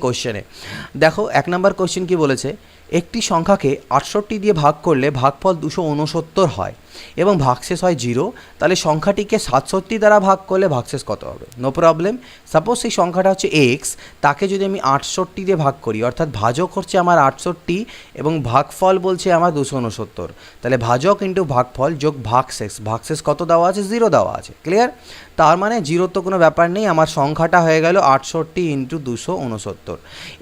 কোশ্চেনে দেখো 1 নম্বর কোশ্চেন কি বলেছে, একটি সংখ্যাকে 68 দিয়ে ভাগ করলে ভাগফল 269 হয় এবং ভাগশেষ হয় 0, তাহলে সংখ্যাটিকে 67 দ্বারা ভাগ করলে ভাগশেষ কত হবে? No problem. সাপোজ সেই সংখ্যাটা হচ্ছে এক্স, তাকে যদি আমি 68 দিয়ে ভাগ করি, অর্থাৎ ভাজক হচ্ছে আমার 68 এবং ভাগফল বলছে আমার 269, তাহলে ভাজক ইন্টু ভাগফল যোগ ভাগশেষ কত দেওয়া আছে? 0 দেওয়া আছে। ক্লিয়ার? তার মানে 0 তো কোনো ব্যাপার নেই, আমার সংখ্যাটা হয়ে গেল 68 ইন্টু 269।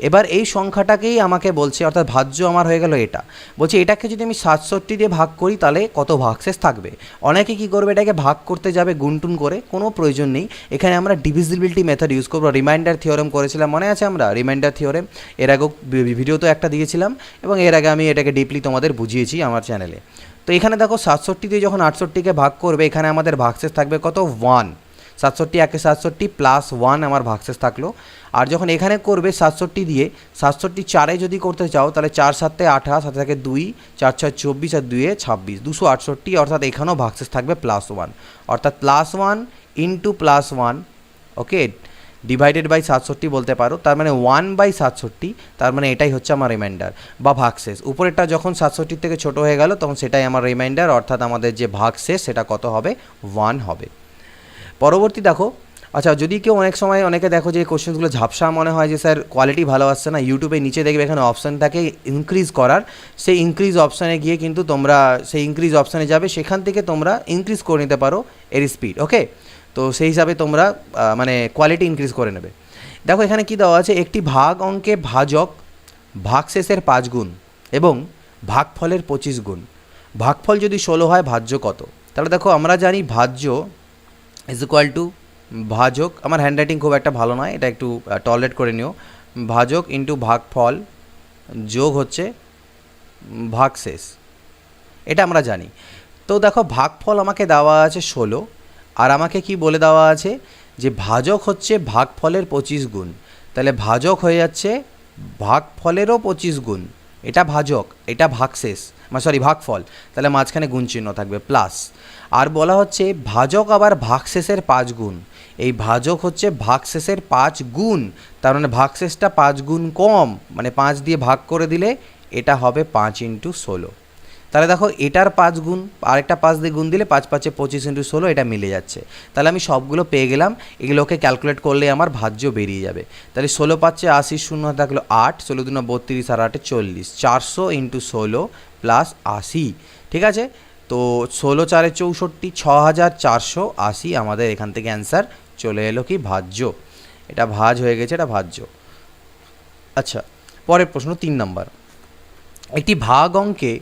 এবার এই সংখ্যাটাকেই আমাকে বলছে, অর্থাৎ ভাজ্য আমার হয়ে গেল এটা, বলছে এটাকে যদি আমি 67 দিয়ে ভাগ করি তাহলে কত ভাগশেষ থাকবে। অনেকে কি করবে, এটাকে ভাগ করতে যাবে গুনটুন করে, কোনো প্রয়োজন নেই। এখানে আমরা ডিভিজিবিলিটি মেথড ইউজ করবো। রিমাইন্ডার থিওরেম করেছিলাম, মনে আছে আমরা রিমাইন্ডার থিওরেম এর আগেও ভিডিও তো একটা দিয়েছিলাম এবং এর আগে আমি এটাকে ডিপলি তোমাদের বুঝিয়েছি আমার চ্যানেলে। তো এখানে দেখো 67 দিয়ে যখন 68কে ভাগ করবে, এখানে আমাদের ভাগশেষ থাকবে কত? 1। 67 একে 67 প্লাস 1 আমার ভাগশেষ থাকলো। আর যখন এখানে করবে 67 দিয়ে 67 4-এ যদি করতে চাও, তাহলে 4 7 28, সাথে থাকে 2, 4 6 24 আর 2 26, 268, অর্থাৎ এখানেও ভাগশেষ থাকবে প্লাস 1, অর্থাৎ plus 1 into plus 1, okay, divided by 67 বলতে পারো। তার মানে 1/67, তার মানে এটাই হচ্ছে আমার রিমাইন্ডার বা ভাগশেষ। উপরেরটা যখন 67 থেকে ছোট হয়ে গেল তখন সেটাই আমার রিমাইন্ডার, অর্থাৎ আমাদের যে ভাগশেষ সেটা কত হবে? 1 হবে। পরবর্তী দেখো, আচ্ছা যদি কেউ অনেক সময় অনেকে দেখো যে কোশ্চেনগুলো ঝাপসা মনে হয় যে স্যার কোয়ালিটি ভালো আসছে না, ইউটিউবে নিচে দেখবে এখানে অপশান থাকে ইনক্রিজ করার, সেই ইনক্রিজ অপশানে গিয়ে কিন্তু তোমরা সেই ইনক্রিজ অপশানে যাবে, সেখান থেকে তোমরা ইনক্রিজ করে নিতে পারো এর স্পিড, ওকে। তো সেই হিসাবে তোমরা মানে কোয়ালিটি ইনক্রিজ করে নেবে। দেখো এখানে কি দেওয়া আছে, একটি ভাগ অঙ্কে ভাজক ভাগশেষের 5 গুণ এবং ভাগফলের 25 গুণ। ভাগফল যদি 16 হয়, ভাজ্য কত? তাহলে দেখো আমরা জানি ভাজ্য ইজ ইকুয়াল টু ভাজক, আমার হ্যান্ডরাইটিং খুব একটা ভালো নয়, এটা একটু টলারেট করে নিও, ভাজক ইন্টু ভাগফল যোগ হচ্ছে ভাগশেষ, এটা আমরা জানি। তো দেখো ভাগফল আমাকে দেওয়া আছে 16, আর আমাকে কি বলে দেওয়া আছে যে ভাজক হচ্ছে ভাগফলের 25 গুণ, তাহলে ভাজক হয়ে যাচ্ছে ভাগফলেরও 25 গুণ, এটা ভাজক, এটা ভাগশেষ, ভাগফল, তাহলে মাঝখানে গুণ চিহ্ন থাকবে প্লাস। আর বলা হচ্ছে ভাজক আবার ভাগশেষের 5 গুণ, এই ভাজক হচ্ছে ভাগশেষের 5 গুণ, তার মানে ভাগশেষটা 5 গুণ কম, মানে 5 দিয়ে ভাগ করে দিলে এটা হবে 5 ইন্টু 16। তাহলে দেখো এটার 5 গুণ আরেকটা 5 দিয়ে গুণ দিলে 5 5 25 ইন্টু 16, এটা মিলে যাচ্ছে। তাহলে আমি সবগুলো পেয়ে গেলাম, এগুলোকে ক্যালকুলেট করলে আমার ভাজ্য বেরিয়ে যাবে। তাহলে 16 5 80, 0 থাকলো 8, 16 2 32 আর 8 40, 400 ইন্টু 16 প্লাস 80, ঠিক আছে। তো 16 4 64, 6480 আমাদের এখান থেকে অ্যান্সার চলে এলো কি? ভাজ্য। এটা ভাজ হয়ে গেছে, এটা ভাজ্য। আচ্ছা পরের প্রশ্ন 3 নম্বর, একটি ভাগ অঙ্কে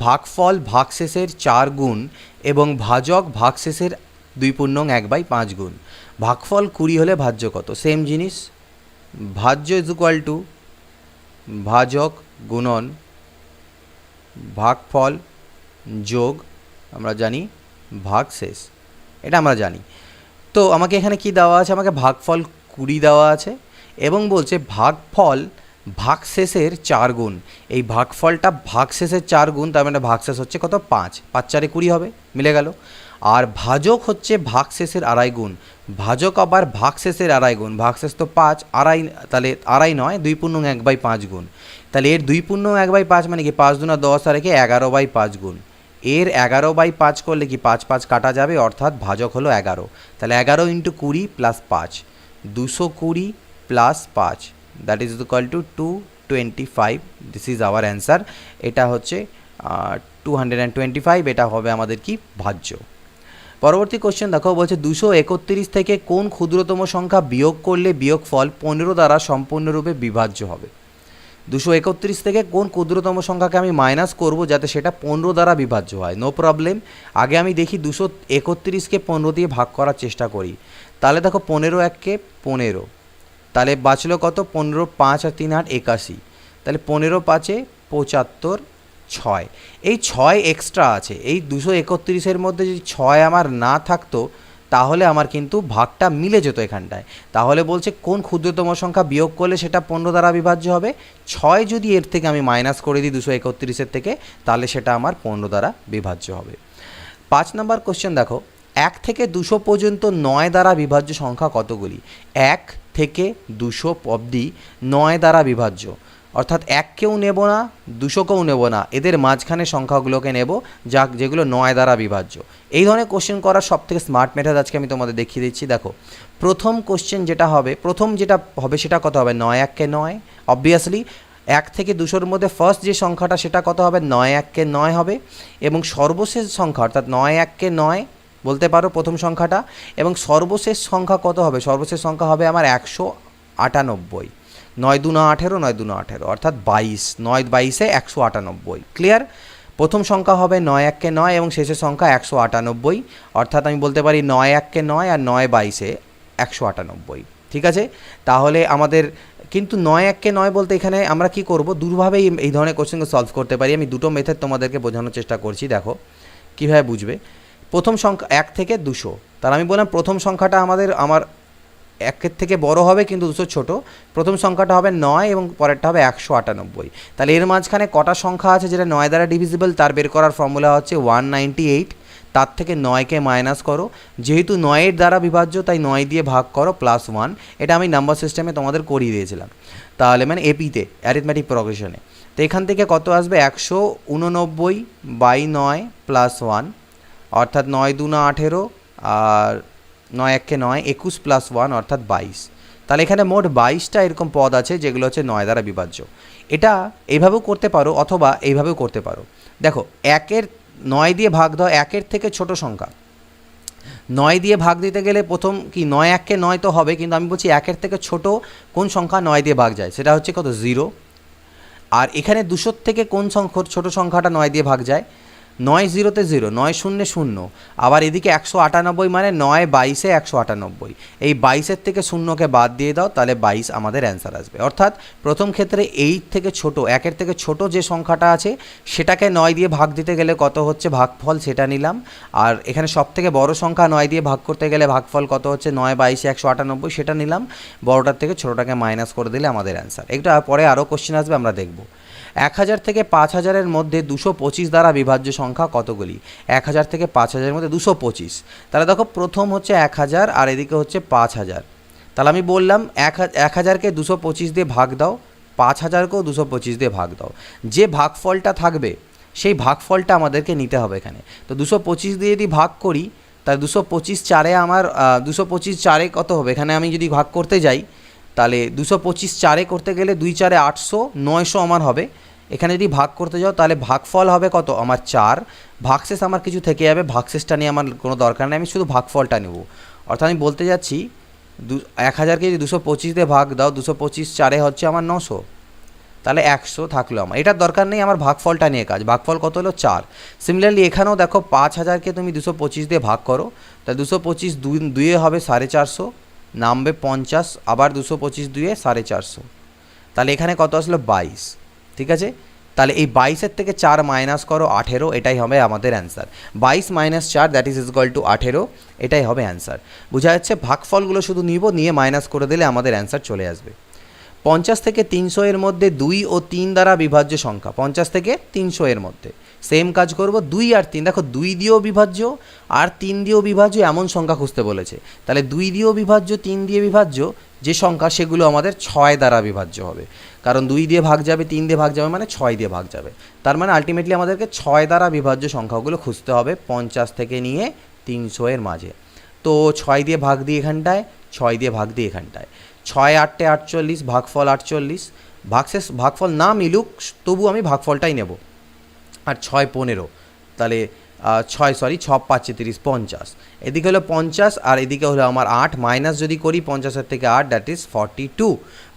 ভাগফল ভাগশেষের 4 গুণ এবং ভাজক ভাগশেষের 2.1/5 গুণ। ভাগফল 20 হলে ভাজ্য কত? সেম জিনিস, ভাজ্য ইজ ইকুয়াল টু ভাজক গুণন ভাগফল যোগ আমরা জানি ভাগশেষ, এটা আমরা জানি। তো আমাকে এখানে কি দেওয়া আছে, আমাকে ভাগফল 20 দেওয়া আছে এবং বলছে ভাগফল ভাগশেষের 4 গুণ, এই ভাগফলটা ভাগশেষের 4 গুণ, তার মানে ভাগশেষ হচ্ছে কত? 5, 5 4 20 হবে, মিলে গেল। আর ভাজক হচ্ছে ভাগশেষের 2.5 গুণ, ভাজক আবার ভাগশেষের 2.5 গুণ, ভাগশেষ তো 5, 2.5, তাহলে 2.5 নয় 2.1/5 গুণ, তাহলে এর 2.1/5 মানে কি 5 2 10 আর একে 11/5 গুণ, এর 11/5 করলে কি 5 5 কাটা যাবে, অর্থাৎ ভাজক হলো 11, তাহলে 11 into 20 plus 5, 220 plus 5, that is equal to 225, this is our answer. এটা হচ্ছে 225, এটা হবে আমাদের কি? ভাজ্য। পরবর্তী কোশ্চেন দেখো, বলছে 231 থেকে কোন ক্ষুদ্রতম সংখ্যা বিয়োগ করলে বিয়োগফল 15 দ্বারা সম্পূর্ণরূপে বিভাজ্য হবে? 231 থেকে কোন ক্ষুদ্রতম সংখ্যাকে আমি মাইনাস করব যাতে সেটা 15 দ্বারা বিভাজ্য হয়? No problem. আগে আমি দেখি 231কে 15 দিয়ে ভাগ করার চেষ্টা করি। তাহলে দেখো 15 1 15, তাহলে বাঁচলো কত? 15 5 আর 3 8 81, তাহলে 15 5 75 6, এই 6 এক্সট্রা আছে। এই 231-এর মধ্যে যদি 6 আমার না থাকতো তাহলে আমার কিন্তু ভাগটা মিলে যেত এখানটায়। তাহলে বলছে কোন ক্ষুদ্রতম সংখ্যা বিয়োগ করলে সেটা 15 দ্বারা বিভাজ্য হবে? 6 যদি এর থেকে আমি মাইনাস করে দিই 231-এর থেকে, তাহলে সেটা আমার 15 দ্বারা বিভাজ্য হবে। 5 নম্বর কোশ্চেন দেখো, 1 থেকে 200 পর্যন্ত 9 দ্বারা বিভাজ্য সংখ্যা কতগুলি? 1 থেকে 200 অবধি 9 দ্বারা বিভাজ্য, অর্থাৎ 1কেও নেব না 200কেও নেব না, এদের মাঝখানে সংখ্যাগুলোকে নেব যেগুলো 9 দ্বারা বিভাজ্য। এই ধরনের কোশ্চেন করার সবথেকে স্মার্ট মেথড আজকে আমি তোমাদের দেখিয়ে দিচ্ছি। দেখো প্রথম কোশ্চেন যেটা হবে সেটা কত হবে, 9 1 9। অবভিয়াসলি 1 থেকে 200-র মধ্যে ফার্স্ট যে সংখ্যাটা সেটা কত হবে, 9 1 9 হবে, এবং সর্বশেষ সংখ্যা অর্থাৎ 9 1 9 বলতে পারো প্রথম সংখ্যাটা, এবং সর্বশেষ সংখ্যা কত হবে, সর্বশেষ সংখ্যা হবে আমার 198। 9 2 9 18, 9 2 9 18 অর্থাৎ 22, 9 22-এ 198। ক্লিয়ার? প্রথম সংখ্যা হবে 9 1 9 এবং শেষের সংখ্যা 198, অর্থাৎ আমি বলতে পারি 9 1 9 আর 9 22-এ 198। ঠিক আছে? তাহলে আমাদের কিন্তু 9 1 9 বলতে এখানে আমরা কি করব, দুভাবেই এই ধরনের কোশ্চেনকে সলভ করতে পারি। আমি দুটো মেথড তোমাদেরকে বোঝানোর চেষ্টা করছি, দেখো কীভাবে বুঝবে। প্রথম সংখ্যা 1 থেকে 200, তাহলে আমি বললাম প্রথম সংখ্যাটা আমার 1-এর থেকে বড় হবে কিন্তু 200 ছোট। প্রথম সংখ্যাটা হবে 9 এবং পরেরটা হবে 198। তাহলে এর মাঝখানে কটা সংখ্যা আছে যেটা 9 দ্বারা ডিভিজিবল, তার বের করার ফর্মুলা হচ্ছে 198। তার থেকে 9কে মাইনাস করো, যেহেতু 9-এর দ্বারা বিভাজ্য তাই 9 দিয়ে ভাগ করো +1। এটা আমি নাম্বার সিস্টেমে তোমাদের করিয়ে দিয়েছিলাম, তাহলে মানে এপিতে অ্যারিথমেটিক প্রোগ্রেশনে। তো এখান থেকে কত আসবে, 189/9 +1, অর্থাৎ 9 2 9 18 আর 9 1 9 21 +1 অর্থাৎ 22। তাহলে এখানে মোট 22টা এরকম পদ আছে যেগুলো হচ্ছে 9 দ্বারা বিভাজ্য। এটা এইভাবেও করতে পারো অথবা এইভাবেও করতে পারো। দেখো 9 দিয়ে ভাগ দাও 1-এর থেকে ছোট সংখ্যা। 9 দিয়ে ভাগ দিতে গেলে প্রথম কি 9 1 9 তো হবে, কিন্তু আমি বলছি 1-এর থেকে ছোট কোন সংখ্যা 9 দিয়ে ভাগ যায়, সেটা হচ্ছে কত, 0। আর এখানে 200 থেকে কোন ছোট সংখ্যাটা 9 দিয়ে ভাগ যায়, 9 0-তে 0, 9 0 0। আবার এদিকে 198 মানে 9 22-এ 198। এই 22-এর থেকে 0কে বাদ দিয়ে দাও, তাহলে 22 আমাদের অ্যান্সার আসবে। অর্থাৎ প্রথম ক্ষেত্রে 8 থেকে ছোট, 1-এর থেকে ছোট যে সংখ্যাটা আছে সেটাকে 9 দিয়ে ভাগ দিতে গেলে কত হচ্ছে ভাগফল সেটা নিলাম। আর এখানে সবথেকে বড় সংখ্যা 9 দিয়ে ভাগ করতে গেলে ভাগফল কত হচ্ছে 9 22-এ 198 সেটা নিলাম। বড়টার থেকে ছোটোটাকে মাইনাস করে দিলে আমাদের অ্যান্সার। এটা পরে আরও কোশ্চেন আসবে, আমরা দেখব। 1000 থেকে 5000-এর মধ্যে 225 দ্বারা বিভাজ্য সংখ্যা কতগুলি? 1000 থেকে 5000-এর মধ্যে 225। তাহলে দেখো প্রথম হচ্ছে 1000 আর এদিকে হচ্ছে 5000। তাহলে আমি বললাম 1000-কে 225 দিয়ে ভাগ দাও, 5000-কেও 225 দিয়ে ভাগ দাও। যে ভাগফলটা থাকবে সেই ভাগফলটা আমাদেরকে নিতে হবে এখানে। তো 225 দিয়ে যদি ভাগ করি তাহলে 225 4-এ আমার 225 4-এ কত হবে, এখানে আমি যদি ভাগ করতে যাই তাহলে 225 4-এ করতে গেলে 2 4-এ 800, 900 আমার হবে। এখানে যদি ভাগ করতে যাও তাহলে ভাগফল হবে কত, আমার 4। ভাগশেষ আমার কিছু থেকে যাবে, ভাগশেষটা নিয়ে আমার কোনো দরকার নেই, আমি শুধু ভাগফলটা নেব। অর্থাৎ আমি বলতে যাচ্ছি 1000-কে যদি 225 দিয়ে ভাগ দাও, 225 4-এ হচ্ছে আমার 900, তাহলে 100 থাকলো আমার। এটার দরকার নেই, আমার ভাগফলটা নিয়ে কাজ। ভাগফল কত হলো, 4। সিমিলারলি এখানেও দেখো 5000-কে তুমি 225 দিয়ে ভাগ করো, তাহলে 225 2-এ হবে 450, নামবে 50, আবার 225 2-এ 450, তাহলে এখানে কত আসলো 22। ঠিক আছে? তাহলে এই 22-এর থেকে 4 মাইনাস করো 18, এটাই হবে আমাদের answer. 22 - 4 that is equal to 18, এটাই হবে অ্যান্সার। বোঝা যাচ্ছে? ভাগফলগুলো শুধু নিয়ে মাইনাস করে দিলে আমাদের অ্যান্সার চলে আসবে। 50 থেকে 300-এর মধ্যে 2 ও 3 দ্বারা বিভাজ্য সংখ্যা। 50 থেকে 300-এর মধ্যে সেম কাজ করব, 2 আর 3। দেখো 2 দিয়েও বিভাজ্য আর 3 দিয়েও বিভাজ্য এমন সংখ্যা খুঁজতে বলেছে। তাহলে 2 দিয়েও বিভাজ্য 3 দিয়ে বিভাজ্য যে সংখ্যা সেগুলো আমাদের 6 দ্বারা বিভাজ্য হবে, কারণ 2 দিয়ে ভাগ যাবে 3 দিয়ে ভাগ যাবে মানে 6 দিয়ে ভাগ যাবে। তার মানে আলটিমেটলি আমাদেরকে 6 দ্বারা বিভাজ্য সংখ্যাগুলো খুঁজতে হবে 50 থেকে নিয়ে 300-এর মাঝে। তো 6 দিয়ে ভাগ দিই এখানটায়, 6 দিয়ে ভাগ দিই এখানটায়। 6 8 48, ভাগফল 48। ভাগফল না মিলুক তবু আমি ভাগফলটাই নেব। আর 6 15, তাহলে 6 5 30 50। এদিকে হলো 50 আর এদিকে হলো আমার 8, মাইনাস যদি করি 50-এর থেকে 8 দ্যাট ইজ 42।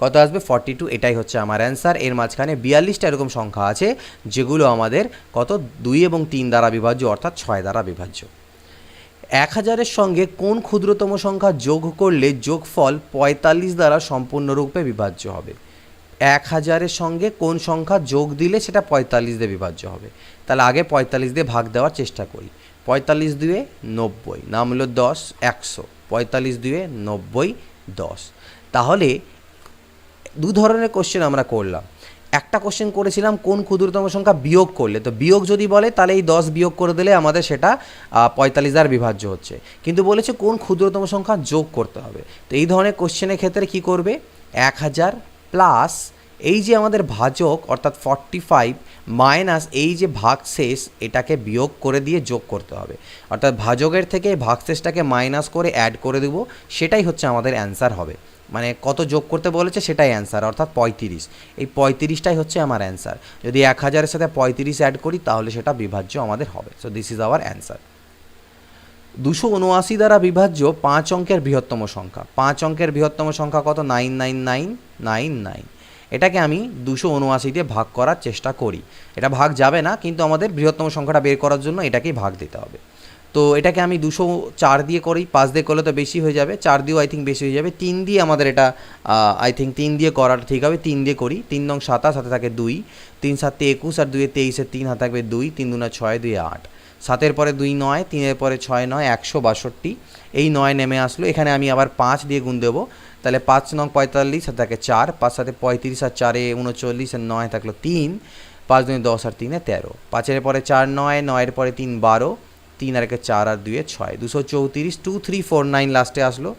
কত আসবে, 42। এটাই হচ্ছে আমার অ্যান্সার। এর মাঝখানে 42টা এরকম সংখ্যা আছে যেগুলো আমাদের কত 2 এবং 3 দ্বারা বিভাজ্য, অর্থাৎ 6 দ্বারা বিভাজ্য। 1000-এর সঙ্গে কোন ক্ষুদ্রতম সংখ্যা যোগ করলে যোগফল 45 দ্বারা সম্পূর্ণরূপে বিভাজ্য হবে? 1000-এর সঙ্গে কোন সংখ্যা যোগ দিলে সেটা 45 দিয়ে বিভাজ্য হবে? তাহলে আগে 45 দিয়ে ভাগ দেওয়ার চেষ্টা করি। 45 2-এ 90, নাম হলো 10, 100। 45 2-এ 90, 10। তাহলে দু ধরনের কোশ্চেন আমরা করলাম। একটা কোশ্চেন করেছিলাম কোন ক্ষুদ্রতম সংখ্যা বিয়োগ করলে, তো বিয়োগ যদি বলে তাহলে এই 10 বিয়োগ করে দিলে আমাদের সেটা 45 দ্বারা বিভাজ্য হচ্ছে, কিন্তু বলেছে কোন ক্ষুদ্রতম সংখ্যা যোগ করতে হবে। তো এই ধরনের কোশ্চেনের ক্ষেত্রে কি করবে, 1000 প্লাস এই যে আমাদের ভাজক অর্থাৎ 45 মাইনাস এই যে ভাগশেষ এটাকে বিয়োগ করে দিয়ে যোগ করতে হবে, অর্থাৎ ভাজকের থেকে ভাগশেষটাকে মাইনাস করে অ্যাড করে দেবো, সেটাই হচ্ছে আমাদের অ্যান্সার হবে। মানে কত যোগ করতে বলেছে সেটাই অ্যান্সার, অর্থাৎ 35। এই 35টাই হচ্ছে আমার অ্যান্সার। যদি 1000-এর সাথে 35 অ্যাড করি তাহলে সেটা বিভাজ্য আমাদের হবে। So this is our answer. 279 দ্বারা বিভাজ্য 5 অঙ্কের বৃহত্তম সংখ্যা। 5 অঙ্কের বৃহত্তম সংখ্যা কত, 99999। এটাকে আমি 279 দিয়ে ভাগ করার চেষ্টা করি। এটা ভাগ যাবে না, কিন্তু আমাদের বৃহত্তম সংখ্যাটা বের করার জন্য এটাকেই ভাগ দিতে হবে। তো এটাকে আমি 204 দিয়ে করি, 5 দিয়ে করলে তো বেশি হয়ে যাবে, 4 দিয়েও আই থিঙ্ক বেশি হয়ে যাবে, 3 দিয়ে আমাদের এটা আই থিঙ্ক 3 দিয়ে করাটা ঠিক হবে। 3 দিয়ে করি, 3 নং 27, হাতে থাকে 2, 3 7 21 আর 2 23, 3 হাতে থাকবে 2, 3 2 6, 2 8, 7-এর পরে 2 9, 3-এর পরে 6 9, 162। এই 9 নেমে আসলো, এখানে আমি আবার 5 দিয়ে গুণ দেবো, তাহলে 5 নং 45, হাতে থাকে 4, 5 7 35 আর 4 39 আর 9 থাকলো 3, 5 2 10 আর 3 13, 5-এর পরে 4 9, 9-এর পরে 3 12, 3 আর 4 আর 2 6, 234, 2349 লাস্টে আসলো।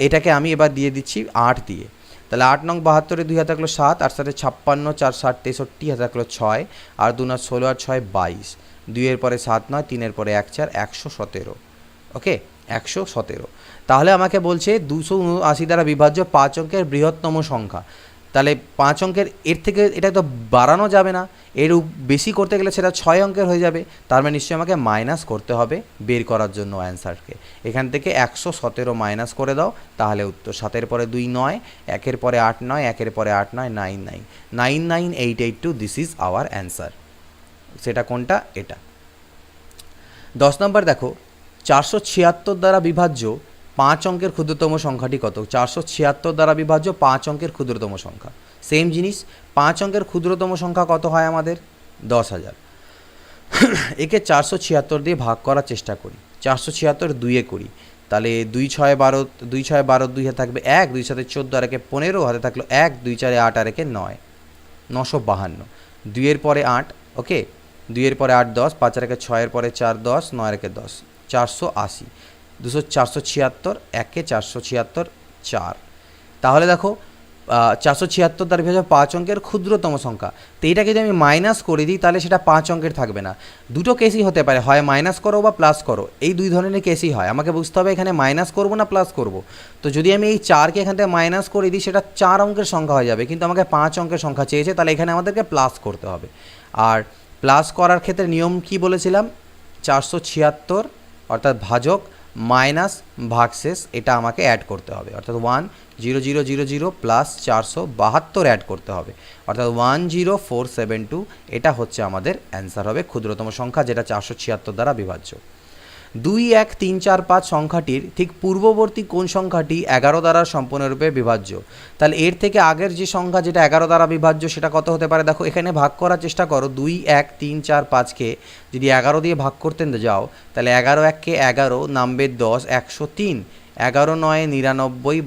এটাকে আমি এবার দিয়ে দিচ্ছি 8 দিয়ে, তাহলে 8 নং 72-এ 2 হাতে থাকলো 7, 8 7 56, 4 60 63, হাতে থাকলো 6 আর 2 9 16 আর 6 22, 2-এর পরে 7 9, 3-এর পরে 1 4, 117। ওকে, 117। তাহলে আমাকে বলছে 279 দ্বারা বিভাজ্য 5 অঙ্কের বৃহত্তম সংখ্যা। তাহলে 5 অঙ্কের এর থেকে এটা তো বাড়ানো যাবে না, এর বেশি করতে গেলে সেটা 6 অঙ্কের হয়ে যাবে, তার মানে নিশ্চয়ই আমাকে মাইনাস করতে হবে বের করার জন্য অ্যান্সারকে। এখান থেকে 117 মাইনাস করে দাও, তাহলে উত্তর 7-এর পরে 2 9, 1-এর পরে 8 9, 1-এর পরে 8 9, 9 9, 99882, দিস ইজ আওয়ার অ্যান্সার। সেটা কোনটা, এটা। 10 নম্বর দেখো, 476 দ্বারা বিভাজ্য 5 অঙ্কের ক্ষুদ্রতম সংখ্যাটি কত। 476 দ্বারা বিভাজ্য 5 অঙ্কের ক্ষুদ্রতম সংখ্যা, সেম জিনিস। 5 অঙ্কের ক্ষুদ্রতম সংখ্যা কত হয় আমাদের, 10,000। একে 476 দিয়ে ভাগ করার চেষ্টা করি, 476 2-এ করি, তাহলে 2 6 12, 2 6 12, 2 হাতে থাকবে 1, 2 7 14 আর 1 15, হাতে থাকলো 1, 2 4 8 আর 1 9, 952। 2-এর পরে 8, ওকে, 2-এর পরে 8 10, 5 আর 1 6-এর পরে 4 10, 9 আর 1 10, 480। 476, 1-কে 476 4। তাহলে দেখো 476 দ্বারা বিভাজ্য 5 অঙ্কের ক্ষুদ্রতম সংখ্যা। তো এটাকে যদি আমি মাইনাস করে দিই তাহলে সেটা 5 অঙ্কের থাকবে না। দুটো কেসই হতে পারে, হয় মাইনাস করো বা প্লাস করো, এই দুই ধরনের কেসই হয়। আমাকে বুঝতে হবে এখানে মাইনাস করব না প্লাস করব। তো যদি আমি এই 4-কে এখান থেকে মাইনাস করে দিই সেটা 4 অঙ্কের সংখ্যা হয়ে যাবে, কিন্তু আমাকে 5 অঙ্কের সংখ্যা চেয়েছে, তাহলে এখানে আমাদেরকে প্লাস করতে হবে। আর প্লাস করার ক্ষেত্রে নিয়ম কি বলেছিলাম, 476 অর্থাৎ ভাজক মাইনাস ভাগশেষ, এটা আমাকে অ্যাড করতে হবে, অর্থাৎ 10000 প্লাস 472 অ্যাড করতে হবে, অর্থাৎ 10472। এটা হচ্ছে আমাদের অ্যান্সার হবে ক্ষুদ্রতম সংখ্যা, যেটা 476 দ্বারা বিভাজ্য। 2 1 3 4 5 সংখ্যাটির ঠিক পূর্ববর্তী কোন সংখ্যাটি 11 দ্বারা সম্পূর্ণরূপে বিভাজ্য। তাহলে এর থেকে আগের যে সংখ্যা যেটা 11 দ্বারা বিভাজ্য সেটা কত হতে পারে, দেখো এখানে ভাগ করার চেষ্টা করো। 2 1 3 4 5-কে যদি 11 দিয়ে ভাগ করতে যাও তাহলে 11 1-কে 11 নামবে 10, 103, 11 9 99,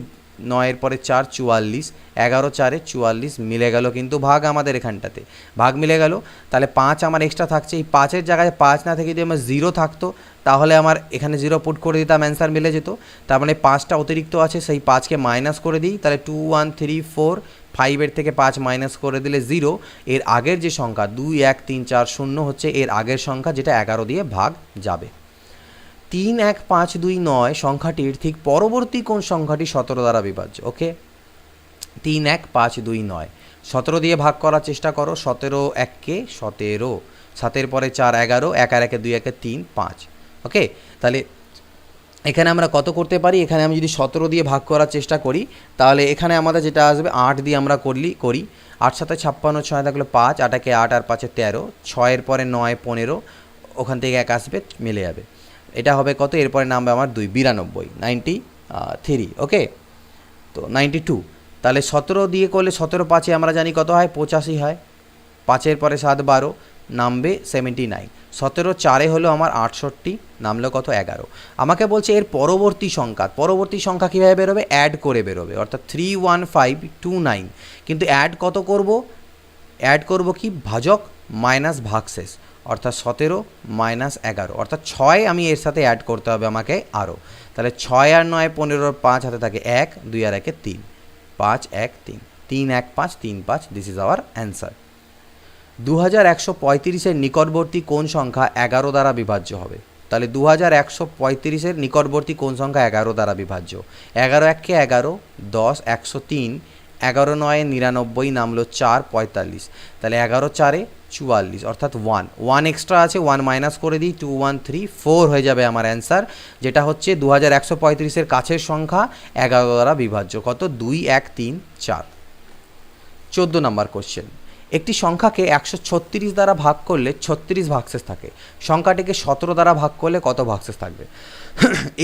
9-এর পরে 4 44, 11 4 44 মিলে গেল, কিন্তু ভাগ আমাদের এখানটাতে ভাগ মিলে গেল। তাহলে 5 আমার এক্সট্রা থাকছে, এই 5-এর জায়গায় 5 না থেকে যদি আমার 0 থাকতো তাহলে আমার এখানে 0 পুট করে দিতাম, অ্যান্সার মিলে যেত। তার মানে 5টা অতিরিক্ত আছে, সেই 5-কে মাইনাস করে দিই, তাহলে 2 1 3 4, 5-এর থেকে 5 মাইনাস করে দিলে 0। এর আগের যে সংখ্যা 2 1 3 4 0 হচ্ছে এর আগের সংখ্যা, যেটা 11 দিয়ে ভাগ যাবে। 3 1 5 2 9 সংখ্যাটির ঠিক পরবর্তী কোন সংখ্যাটি 17 দ্বারা বিভাজ্য। ওকে, 3 1 5 2 9, 17 দিয়ে ভাগ করার চেষ্টা করো। 17 1-কে 17, 7-এর পরে 4 11, 1 আর 1 2 1 3 5। ওকে, তাহলে এখানে আমরা কত করতে পারি, এখানে আমি যদি 17 দিয়ে ভাগ করার চেষ্টা করি তাহলে এখানে আমাদের যেটা আসবে 8 দিয়ে আমরা করি। 8 7 56, 6 থাকলো 5, 8 1 8 আর 5 13, 6-এর পরে 9 15, ওখান থেকে 1 আসবে, মিলে যাবে। এটা হবে কত, এরপরে নামবে আমার 2 92, 93। ওকে, তো 92। তাহলে 17 দিয়ে করলে 17 5-এ আমরা জানি কত হয়, 85 হয়। 5-এর পরে 7 12, নামবে 79। 17 4-এ হলো আমার 68, নামলো কত, 11। আমাকে বলছে এর পরবর্তী সংখ্যা কীভাবে বেরোবে, অ্যাড করে বেরোবে, অর্থাৎ 31529। কিন্তু অ্যাড কত করব, অ্যাড করব কি ভাজক মাইনাস ভাগশেষ, অর্থাৎ 17 মাইনাস 11, অর্থাৎ 6 আমি এর সাথে অ্যাড করতে হবে আমাকে আরও। তাহলে 6 আর 9 15, 5 হাতে থাকে 1, 2 আর 1 3, 5 1 3, 3 1 5 3 5, দিস ইজ আওয়ার অ্যান্সার। 2135-এর নিকটবর্তী কোন সংখ্যা 11 দ্বারা বিভাজ্য হবে? তাহলে 2135-এর নিকটবর্তী কোন সংখ্যা 11 দ্বারা বিভাজ্য? 11 1 11, 10 103, 11 9 99, নামলো 4 45, তাহলে 11 4 44, অর্থাৎ 1 এক্সট্রা আছে, 1 মাইনাস করে দিই, 2 1 3 4 হয়ে যাবে আমার অ্যান্সার, যেটা হচ্ছে 2135-এর কাছের সংখ্যা 11 দ্বারা বিভাজ্য। কত? 2 1 3 4। 14 নম্বর কোশ্চেন, একটি সংখ্যাকে 136 দ্বারা ভাগ করলে 36 ভাগশেষ থাকে, সংখ্যাটিকে 17 দ্বারা ভাগ করলে কত ভাগশেষ থাকবে?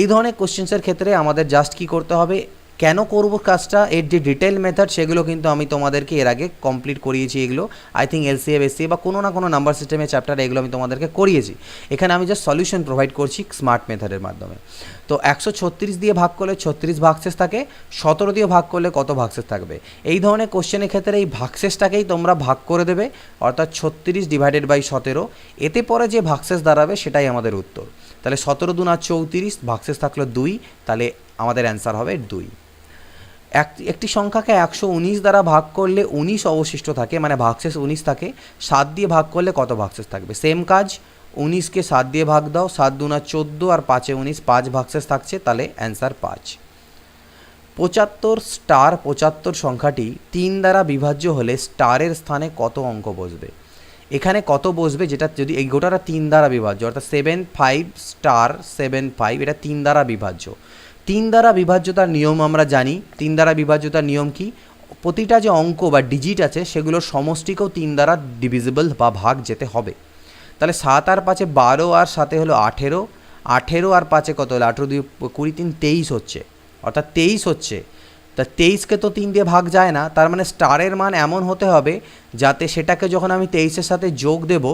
এই ধরনের কোশ্চেন্সের ক্ষেত্রে আমাদের জাস্ট কী করতে হবে, কেন করব কাজটা, এর যে ডিটেল মেথড সেগুলো কিন্তু আমি তোমাদেরকে এর আগে কমপ্লিট করিয়েছি। এগুলো আই থিঙ্ক এলসিএম এসসিএ বা কোনো না কোনো নাম্বার সিস্টেমের চ্যাপ্টারে এগুলো আমি তোমাদেরকে করিয়েছি। এখানে আমি জাস্ট সলিউশন প্রোভাইড করছি স্মার্ট মেথডের মাধ্যমে। তো 136 দিয়ে ভাগ করলে 36 ভাগশেষ থাকে, 17 দিয়ে ভাগ করলে কত ভাগশেষ থাকবে? এই ধরনের কোশ্চেনের ক্ষেত্রে এই ভাগশেষটাকেই তোমরা ভাগ করে দেবে, অর্থাৎ 36 ডিভাইডেড বাই 17, এতে পরে যে ভাগশেষ দাঁড়াবে সেটাই আমাদের উত্তর। তাহলে 17 2 34, ভাগশেষ থাকলো 2, তাহলে আমাদের অ্যান্সার হবে 2। একটি সংখ্যাকে 119 দ্বারা ভাগ করলে 19 অবশিষ্ট থাকে, মানে ভাগশেষ 19 থাকে, 7 দিয়ে ভাগ করলে কত ভাগশেষ থাকবে? সেম কাজ, 19কে 7 দিয়ে ভাগ দাও, 7 2 14 আর 5 19, 5 ভাগশেষ থাকছে, তাহলে অ্যান্সার 5। 75 স্টার 75 সংখ্যাটি 3 দ্বারা বিভাজ্য হলে স্টারের স্থানে কত অঙ্ক বসবে? এখানে কত বসবে, যেটা যদি এই গোটাটা 3 দ্বারা বিভাজ্য, অর্থাৎ 7 5 স্টার 7 5, এটা 3 দ্বারা বিভাজ্য। 3 দ্বারা বিভাজ্যতার নিয়ম আমরা জানি। 3 দ্বারা বিভাজ্যতার নিয়ম কি? প্রতিটা যে অঙ্ক বা ডিজিট আছে সেগুলোর সমষ্টিকেও 3 দ্বারা ডিভিজিবল বা ভাগ যেতে হবে। তাহলে 7 আর 5 12, আর 7 হলো 18, 18 আর 5 কত হলো? 18 2 20 3 23 হচ্ছে, অর্থাৎ 23 হচ্ছে। তা 23কে তো 3 দিয়ে ভাগ যায় না, তার মানে স্টারের মান এমন হতে হবে যাতে সেটাকে যখন আমি 23-এর সাথে যোগ দেব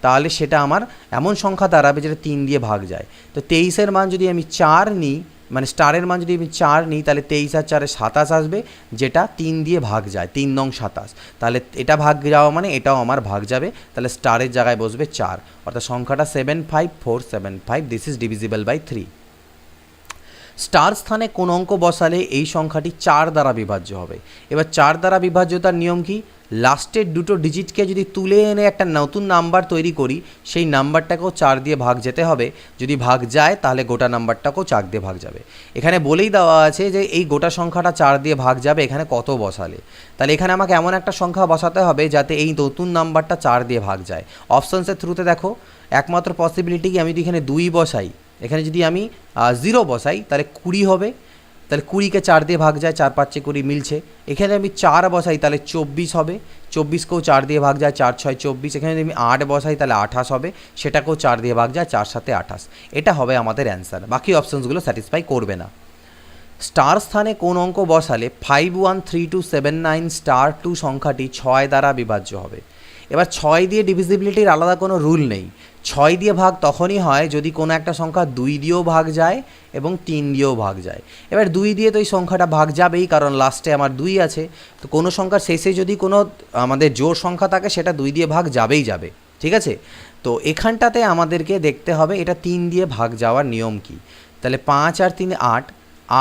তাহলে সেটা আমার এমন সংখ্যা দাঁড়াবে যেটা 3 দিয়ে ভাগ যায়। তো 23-এর মান যদি আমি 4 নিই, মানে স্টারের মান যদি আমি 4 নিই, তাহলে 23 আর 4 27 আসবে, যেটা 3 দিয়ে ভাগ যায়, 3 নং 27। তাহলে এটা ভাগ যাওয়া মানে এটাও আমার ভাগ যাবে, তাহলে স্টারের জায়গায় বসবে 4, অর্থাৎ সংখ্যাটা 75475, this is divisible by 3। Star স্থানে কোন অঙ্ক বসালে এই সংখ্যাটি 4 দ্বারা বিভাজ্য হবে? এবার 4 দ্বারা বিভাজ্যতার নিয়ম কি? লাস্টের দুটো ডিজিটকে যদি তুলে এনে একটা নতুন নাম্বার তৈরি করি, সেই নাম্বারটাকেও 4 দিয়ে ভাগ যেতে হবে, যদি ভাগ যায় তাহলে গোটা নাম্বারটাকেও 4 দিয়ে ভাগ যাবে। এখানে বলেই দেওয়া আছে যে এই গোটা সংখ্যাটা 4 দিয়ে ভাগ যাবে, এখানে কত বসালে? তাহলে এখানে আমাকে এমন একটা সংখ্যা বসাতে হবে যাতে এই নতুন নাম্বারটা 4 দিয়ে ভাগ যায়। অপশনসের থ্রুতে দেখো, একমাত্র পসিবিলিটি কি, আমি যদি এখানে 2 বসাই, এখানে যদি আমি 0 বসাই তাহলে 20 হবে, তাহলে 20কে 4 দিয়ে ভাগ যায়, 4 5 20 মিলছে। এখানে আমি 4 বসাই তাহলে 24 হবে, 24কেও 4 দিয়ে ভাগ যায়, 4 6 24। এখানে যদি আমি 8 বসাই তাহলে 28 হবে, সেটাকেও 4 দিয়ে ভাগ যায়, 4 7 28। এটা হবে আমাদের অ্যান্সার, বাকি অপশনসগুলো স্যাটিসফাই করবে না। স্টার স্থানে কোন অঙ্ক বসালে 513279 স্টার 2 সংখ্যাটি 6 দ্বারা বিভাজ্য হবে? এবার 6 দিয়ে ডিভিজিবিলিটির আলাদা কোনো রুল নেই। 6 দিয়ে ভাগ তখনই হয় যদি কোনো একটা সংখ্যা 2 দিয়েও ভাগ যায় এবং 3 দিয়েও ভাগ যায়। এবার 2 দিয়ে তো এই সংখ্যাটা ভাগ যাবেই, কারণ লাস্টে আমার 2 আছে। তো কোনো সংখ্যার শেষে যদি কোনো আমাদের জোড় সংখ্যা থাকে সেটা 2 দিয়ে ভাগ যাবেই যাবে, ঠিক আছে? তো এখানটাতে আমাদেরকে দেখতে হবে এটা 3 দিয়ে ভাগ যাওয়ার নিয়ম কি। তাহলে 5 আর 3 8,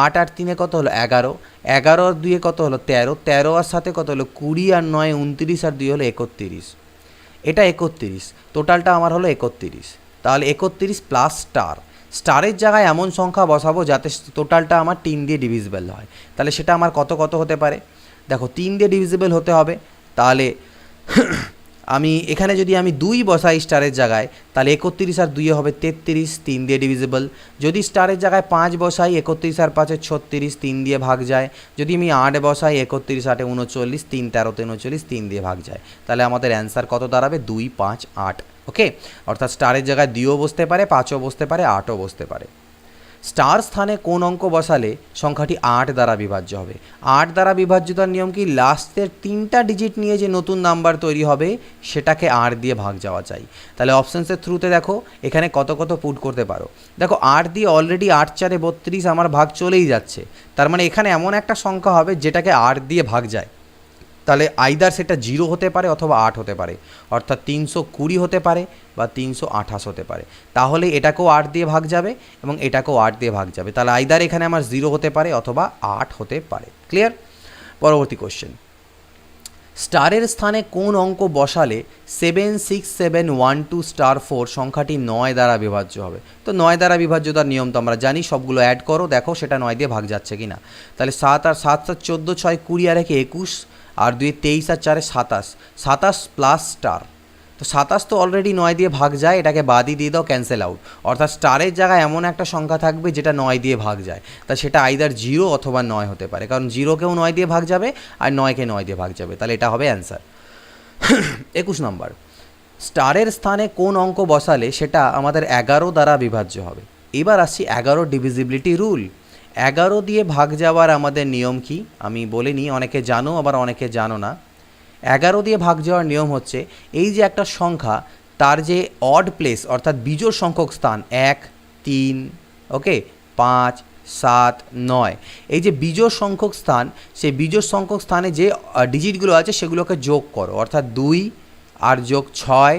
8 আর 3 কত হলো 11, 11 আর 2 কত হলো 13, 13 আর 7 কত হলো 20, আর 9 29, আর 2 হলো 31। এটা 31, টোটালটা আমার হলো 31। তাহলে 31 প্লাস স্টার, স্টারের জায়গায় এমন সংখ্যা বসাবো যাতে টোটালটা আমার 3 দিয়ে ডিভিজিবল হয়। তাহলে সেটা আমার কত কত হতে পারে? দেখো 3 দিয়ে ডিভিজিবল হতে হবে, তাহলে আমি এখানে যদি আমি 2 বসাই স্টারের জায়গায়, তাহলে 31 আর 2 হবে 33, 3 দিয়ে ডিভিজিবল। যদি স্টারের জায়গায় 5 বসাই, 31 আর 5 36, 3 দিয়ে ভাগ যায়। যদি আমি 8 বসাই, 31 8 39, 3 13 39, 3 দিয়ে ভাগ যায়। তাহলে আমাদের অ্যান্সার কত দাঁড়াবে? 2 5 8। ওকে, অর্থাৎ স্টারের জায়গায় 2ও বসতে পারে, 5ও বসতে পারে, 8ও বসতে পারে। স্টার স্থানে কোন অঙ্ক বসালে সংখ্যাটি 8 দ্বারা বিভাজ্য হবে? 8 দ্বারা বিভাজ্যতার নিয়ম কি? লাস্টের 3টা ডিজিট নিয়ে যে নতুন নাম্বার তৈরি হবে সেটাকে 8 দিয়ে ভাগ যাওয়া চাই। তাহলে অপশানসের থ্রুতে দেখো এখানে কত কত পুট করতে পারো। দেখো 8 দিয়ে অলরেডি 8 4 32 আমার ভাগ চলেই যাচ্ছে, তার মানে এখানে এমন একটা সংখ্যা হবে যেটাকে 8 দিয়ে ভাগ যায়। তাহলে আইদার সেটা 0 হতে পারে অথবা 8 হতে পারে, অর্থাৎ 320 হতে পারে বা 328 হতে পারে। তাহলে এটাকেও 8 দিয়ে ভাগ যাবে এবং এটাকেও 8 দিয়ে ভাগ যাবে। তাহলে আইদার এখানে আমার 0 হতে পারে অথবা 8 হতে পারে। ক্লিয়ার? পরবর্তী কোশ্চেন, স্টারের স্থানে কোন অঙ্ক বসালে 76712*4 সংখ্যাটি 9 দ্বারা বিভাজ্য হবে? তো 9 দ্বারা বিভাজ্যতার নিয়ম তো আমরা জানি, সবগুলো অ্যাড করো, দেখো সেটা 9 দিয়ে ভাগ যাচ্ছে কি না। তাহলে 7 আর 7 7 14, 6 20 আর 1 21, আর 2 23 আর 4 27, 27 প্লাস স্টার। তো 27 তো অলরেডি 9 দিয়ে ভাগ যায়, এটাকে বাদই দিয়ে দাও, ক্যান্সেল আউট। অর্থাৎ স্টারের জায়গায় এমন একটা সংখ্যা থাকবে যেটা 9 দিয়ে ভাগ যায়, তা সেটা আইদার 0 অথবা 9 হতে পারে, কারণ 0কেও 9 দিয়ে ভাগ যাবে আর 9কে 9 দিয়ে ভাগ যাবে। তাহলে এটা হবে অ্যান্সার। 21 নম্বর, স্টারের স্থানে কোন অঙ্ক বসালে সেটা আমাদের 11 দ্বারা বিভাজ্য হবে? এবার আসছি 11 ডিভিজিবিলিটি রুল। 11 দিয়ে ভাগ যাওয়ার আমাদের নিয়ম কি আমি বলে নিই, অনেকে জানো আবার অনেকে জানো না। 11 দিয়ে ভাগ যাওয়ার নিয়ম হচ্ছে, এই যে একটা সংখ্যা তার যে অড প্লেস অর্থাৎ বিজোড় সংখ্যক স্থান 1 3 ওকে 5 7 9, এই যে বিজোড় সংখ্যক স্থান, সেই বিজোড় সংখ্যক স্থানে যে ডিজিটগুলো আছে সেগুলোকে যোগ করো, অর্থাৎ 2 আর যোগ 6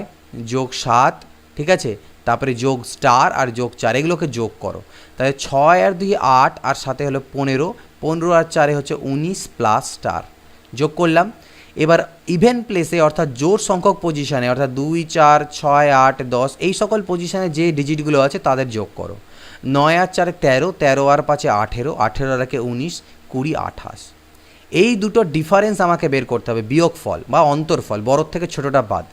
যোগ 7, ঠিক আছে, তারপরে যোগ স্টার আর যোগ 4, এগুলোকে যোগ করো। তাহলে 6 আর 2 8 আর 7 হলো 15, 15 আর 4 হচ্ছে 19 প্লাস স্টার, যোগ করলাম। এবার ইভেন প্লেসে অর্থাৎ জোড় সংখ্যক পজিশানে অর্থাৎ 2 4 6 8 10 এই সকল পজিশানে যে ডিজিটগুলো আছে তাদের যোগ করো। 9 আর 4 13, 13 আর 5 18, 18 আর 1 19, 20 28। এই দুটো ডিফারেন্স আমাকে বের করতে হবে, বিয়োগফল বা অন্তরফল, বড়োর থেকে ছোটোটা বাদ।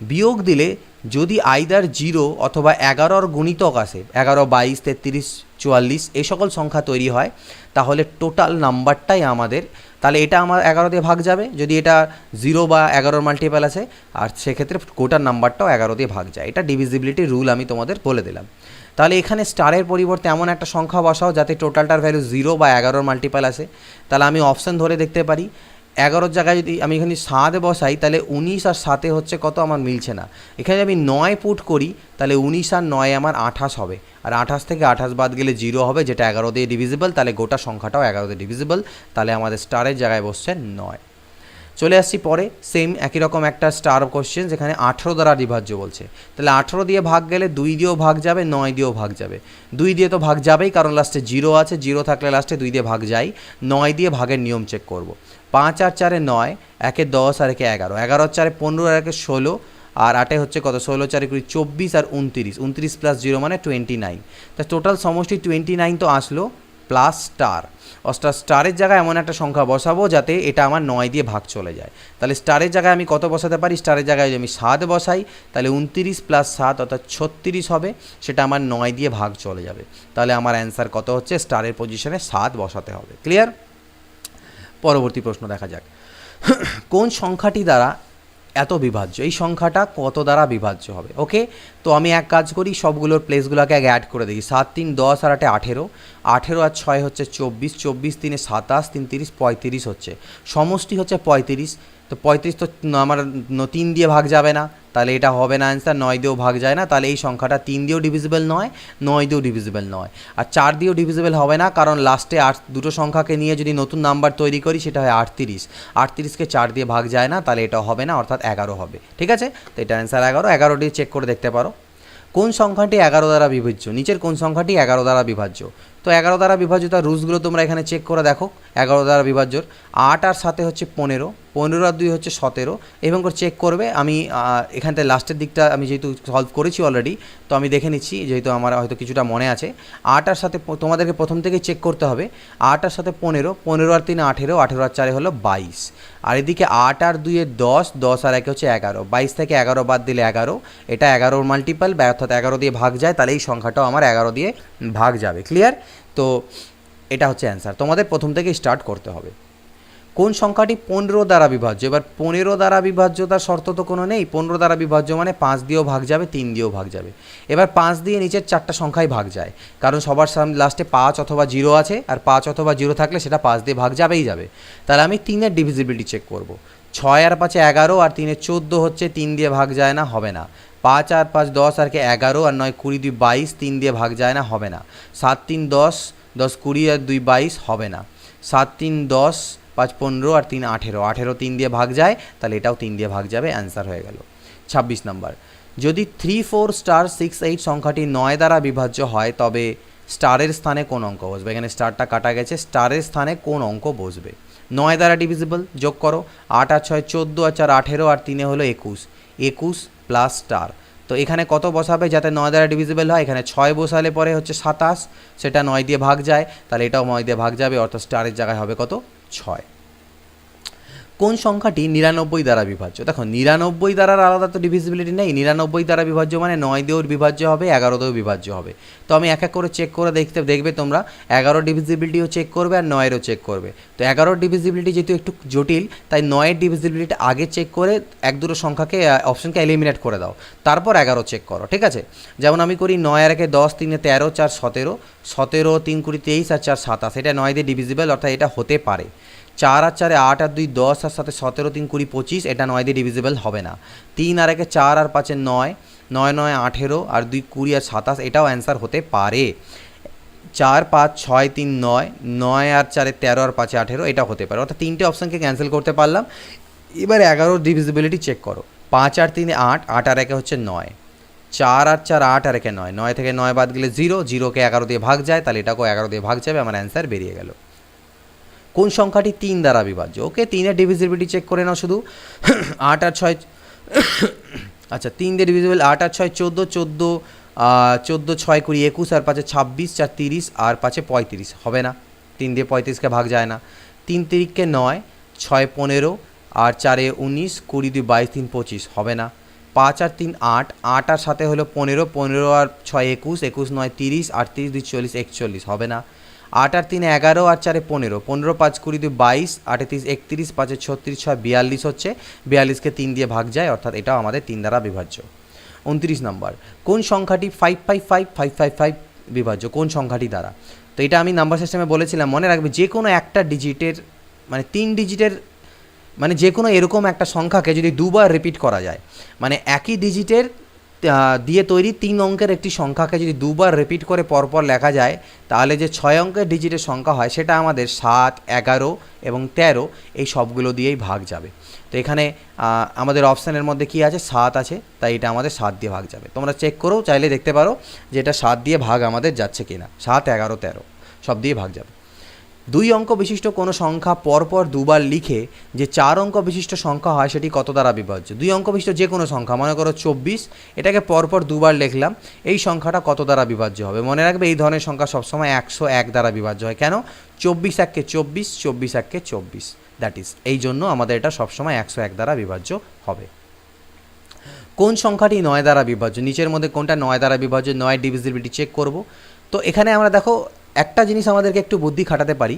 বিয়োগ দিলে যদি আইদার 0 অথবা 11 গুণিতক আসে, 11 22 33 44 এই সকল সংখ্যা তৈরি হয়, তাহলে টোটাল নাম্বারটাই আমাদের, তাহলে এটা আমার 11 দিয়ে ভাগ যাবে যদি এটা 0 বা 11 মাল্টিপল আছে, আর সেক্ষেত্রে গোটার নাম্বারটাও 11 দিয়ে ভাগ যায়। এটা ডিভিজিবিলিটি রুল আমি তোমাদের বলে দিলাম। তাহলে এখানে স্টারের পরিবর্তে এমন একটা সংখ্যা বসাও যাতে টোটালটার ভ্যালু 0 বা 11 মাল্টিপল আসে। তাহলে আমি অপশান ধরে দেখতে পারি, 11 জায়গায় যদি আমি এখানে 7 বসাই তাহলে 19 আর 7 হচ্ছে কত, আমার মিলছে না। এখানে আমি 9 পুট করি তাহলে 19 আর 9 আমার 28 হবে, আর 28 থেকে 28 বাদ গেলে 0 হবে, যেটা 11 দিয়ে ডিভিজিবল, তাহলে গোটা সংখ্যাটাও 11 দিয়ে ডিভিজিবল, তাহলে আমাদের স্টারের জায়গায় বসছে 9। চলে আসছি পরে, সেম একই রকম একটা স্টার কোশ্চেন যেখানে 18 দ্বারা বিভাজ্য বলছে। তাহলে 18 দিয়ে ভাগ গেলে 2 দিয়েও ভাগ যাবে, 9 দিয়েও ভাগ যাবে। 2 দিয়ে তো ভাগ যাবেই, কারণ লাস্টে 0 আছে, 0 থাকলে লাস্টে 2 দিয়ে ভাগ যায়। 9 দিয়ে ভাগের নিয়ম চেক করব। 5 আর 4 9, 1 10 আর 1 11, 11 আর 4 15 আর 1 16, আর 8 হচ্ছে কত, 16 4 20 24 আর 29, 29 প্লাস 0 মানে 29। তা টোটাল সমষ্টি 29 তো আসলো, প্লাস স্টার। অর্থাৎ স্টারের জায়গায় এমন একটা সংখ্যা বসাবো যাতে এটা আমার 9 দিয়ে ভাগ চলে যায়। তাহলে স্টারের জায়গায় আমি কত বসাতে পারি, স্টারের জায়গায় যদি আমি 7 বসাই তাহলে 29 প্লাস 7 অর্থাৎ 36 হবে, সেটা আমার 9 দিয়ে ভাগ চলে যাবে। তাহলে আমার অ্যান্সার কত হচ্ছে, স্টারের পজিশনে 7 বসাতে হবে। ক্লিয়ার? পরবর্তী প্রশ্ন দেখা যাক, কোন সংখ্যাটি দ্বারা এত বিভাজ্য, এই সংখ্যাটা কত দ্বারা বিভাজ্য হবে? ওকে, তো আমি এক কাজ করি, সবগুলোর প্লেসগুলোকে আগে অ্যাড করে দিই। 7 3 10 আর 8 18, 18 আর 6 হচ্ছে 24, 24 3 27, 3 30 35 হচ্ছে, সমষ্টি হচ্ছে 35। তো 35 তো আমার 3 দিয়ে ভাগ যাবে না, তাহলে এটা হবে না অ্যান্সার। 9 দিয়েও ভাগ যায় না, তাহলে এই সংখ্যাটা 3 দিয়েও ডিভিজিবল নয়, 9 দিয়েও ডিভিজিবল নয়, আর 4 দিয়েও ডিভিজিবল হবে না, কারণ লাস্টে দুটো সংখ্যাকে নিয়ে যদি নতুন নাম্বার তৈরি করি সেটা হয় 38, 38কে 4 দিয়ে ভাগ যায় না, তাহলে এটা হবে না, অর্থাৎ 11 হবে। ঠিক আছে, তো এটা অ্যান্সার 11। 11 দিয়ে চেক করে দেখতে পারো কোন সংখ্যাটি 11 দ্বারা বিভাজ্য, নিচের কোন সংখ্যাটি 11 দ্বারা বিভাজ্য। তো 11 দ্বারা বিভাজ্য তার রুলসগুলো তোমরা এখানে চেক করে দেখো। 11 দ্বারা বিভাজ্যর 8 আর 7 হচ্ছে 15, 15 আর 2 হচ্ছে 17, এবং করে চেক করবে। আমি এখান থেকে লাস্টের দিকটা আমি যেহেতু সলভ করেছি অলরেডি, তো আমি দেখে নিচ্ছি, যেহেতু আমার হয়তো কিছুটা মনে আছে। 8 আর 7 তোমাদেরকে প্রথম থেকেই চেক করতে হবে। 8 আর 7 15, 15 আর 3 18, 18 আর 4 হলো 22, আর এদিকে 8 আর 2 10, 10 আর 1 হচ্ছে 11, 22 থেকে 11 বাদ দিলে 11, এটা 11 মাল্টিপল, অর্থাৎ 11 দিয়ে ভাগ যায়, তাহলে এই সংখ্যাটাও আমার 11 দিয়ে ভাগ যাবে। ক্লিয়ার? তো এটা হচ্ছে অ্যান্সার, তোমাদের প্রথম থেকে স্টার্ট করতে হবে। কোন সংখ্যাটি 15 দ্বারা বিভাজ্য? এবার 15 দ্বারা বিভাজ্যতার শর্ত তো কোনো নেই। 15 দ্বারা বিভাজ্য মানে 5 দিয়েও ভাগ যাবে, 3 দিয়েও ভাগ যাবে। এবার 5 দিয়ে নিচের 4টা সংখ্যাই ভাগ যায়, কারণ সবার লাস্টে 5 অথবা 0 আছে, আর 5 অথবা 0 থাকলে সেটা 5 দিয়ে ভাগ যাবেই যাবে। তাহলে আমি 3-এর ডিভিজিবিলিটি চেক করব। 6 আর 5 11, আর 3 14 হচ্ছে, 3 দিয়ে ভাগ যায় না, হবে না। 5 আর 5 10 আর 11, আর 9 20 2 22, 3 দিয়ে ভাগ যায় না, হবে না। 7 3 10, 10 20 আর 2 22, হবে না। 7 3 10, 5 15 আর 3 18, 18 3 দিয়ে ভাগ যায়, তাহলে এটাও 3 দিয়ে ভাগ যাবে, অ্যান্সার হয়ে গেল। 26 নম্বর, যদি 3 4 স্টার 6 8 সংখ্যাটি 9 দ্বারা বিভাজ্য হয় তবে স্টারের স্থানে কোন অঙ্ক বসবে? এখানে স্টারটা কাটা গেছে, স্টারের স্থানে কোন অঙ্ক বসবে? 9 দ্বারা ডিভিজিবল, যোগ করো, 8 আর 6 14 আর 4 18 আর 3 হলো 21, 21 প্লাস স্টার। তো এখানে কত বসাবে যাতে 9 দ্বারা ডিভিজিবল হয়? এখানে 6 বসালে পরে হচ্ছে 27, সেটা 9 দিয়ে ভাগ যায়, তাহলে এটাও 9 দিয়ে ভাগ যাবে, অর্থাৎ স্টারের জায়গায় হবে কত? 6। কোন সংখ্যাটি 99 দ্বারা বিভাজ্য? দেখো 99 দ্বারার আলাদা তো ডিভিজিবিলিটি নেই, 99 দ্বারা বিভাজ্য মানে 9 দিয়েও বিভাজ্য হবে, 11 দিয়েও বিভাজ্য হবে। তো আমি এক এক করে চেক করে দেখবে তোমরা 11 ডিভিজিবিলিটিও চেক করবে আর 9এরও চেক করবে। তো 11 ডিভিজিবিলিটি যেহেতু একটু জটিল, তাই 9এর ডিভিজিবিলিটি আগে চেক করে এক দুটো সংখ্যাকে অপশনকে এলিমিনেট করে দাও, তারপর 11 চেক করো, ঠিক আছে? যেমন আমি করি 9 আর 1 10, 3 13, 4 17, 17 3 20 23 আর 4 27, এটা 9 দিয়ে ডিভিজিবল, অর্থাৎ এটা হতে পারে। 4 আর 4 8 আর 2 10 আর 7 17 3 20 25, এটা 9 দিয়ে ডিভিজিবল হবে না। 3 আর 1 4 আর 5 9, 9 9 18 আর 2 20 আর 27, এটাও অ্যান্সার হতে পারে। 4 5 6 3 9, 9 আর 4 13 আর 5 18, এটা হতে পারে, অর্থাৎ তিনটে অপশানকে ক্যান্সেল করতে পারলাম। এবার 11 ডিভিজিবিলিটি চেক করো, 5 আর 3 8, 8 আর 1 হচ্ছে 9, 4 আর 4 8 আর 1 9, 9 থেকে 9 বাদ গেলে 0, 0কে 11 দিয়ে ভাগ যায়, তাহলে এটাকেও 11 দিয়ে ভাগ যাবে, আমার অ্যান্সার বেরিয়ে গেল। কোন সংখ্যাটি 3 দ্বারা বিভাজ্য? ওকে, 3 এর ডিভিজিবিলিটি চেক করে নাও শুধু। 8 আর 6, আচ্ছা 3 দিয়ে ডিভিজিবল, 8 আর 6 14, 14 14 6 20 21 আর 5 26, 4 30 আর 5 35, হবে না, 3 দিয়ে 35কে ভাগ যায় না। 3 3কে 9, 6 15 আর 4 19, 20 2 22 3 25, হবে না। 5 আর 3 8, 8 আর 7 হলো 15, 15 আর 6 21, 21 9 30, 38 2 40 41, হবে না। 8 আর 3 11 আর 4 15, 15 5 20 2 22, 38 31, 5 36 6 42 হচ্ছে, 42কে 3 দিয়ে ভাগ যায়, অর্থাৎ এটাও আমাদের 3 দ্বারা বিভাজ্য। 29 নম্বর, কোন সংখ্যাটি 555555 বিভাজ্য? কোন সংখ্যাটি দ্বারা? তো এটা আমি নাম্বার সিস্টেমে বলেছিলাম, মনে রাখবে যে কোনো একটা ডিজিটের মানে 3 ডিজিটের মানে যে কোনো এরকম একটা সংখ্যাকে যদি দুবার রিপিট করা যায়, মানে একই ডিজিটের দিয়ে তৈরি 3 অঙ্কের একটি সংখ্যাকে যদি দুবার রিপিট করে পরপর লেখা যায়, তাহলে যে 6 অঙ্কের ডিজিটের সংখ্যা হয় সেটা আমাদের 7 11 এবং 13, এই সবগুলো দিয়েই ভাগ যাবে। তো এখানে আমাদের অপশানের মধ্যে কি আছে? 7 আছে, তাই এটা আমাদের 7 দিয়ে ভাগ যাবে। তোমরা চেক করেও চাইলে দেখতে পারো যে এটা 7 দিয়ে ভাগ আমাদের যাচ্ছে কিনা। 7 11 13 সব দিয়ে ভাগ যাবে। 2 অঙ্ক বিশিষ্ট কোনো সংখ্যা পরপর দুবার লিখে যে 4 অঙ্ক বিশিষ্ট সংখ্যা হয় সেটি কত দ্বারা বিভাজ্য? 2 অঙ্ক বিশিষ্ট যে কোনো সংখ্যা, মনে করো 24, এটাকে পরপর দুবার লিখলাম, এই সংখ্যাটা কত দ্বারা বিভাজ্য হবে? মনে রাখবে এই ধরনের সংখ্যা সবসময় 101 দ্বারা বিভাজ্য হয়। কেন? 24 1 24, 24 1 24, দ্যাট ইজ এই জন্য আমাদের এটা সবসময় 101 দ্বারা বিভাজ্য হবে। কোন সংখ্যাটি 9 দ্বারা বিভাজ্য? নিচের মধ্যে কোনটা 9 দ্বারা বিভাজ্য? 9 ডিভিজিবিলিটি চেক করব। তো এখানে আমরা দেখো একটা জিনিস আমাদেরকে একটু বুদ্ধি খাটাতে পারি,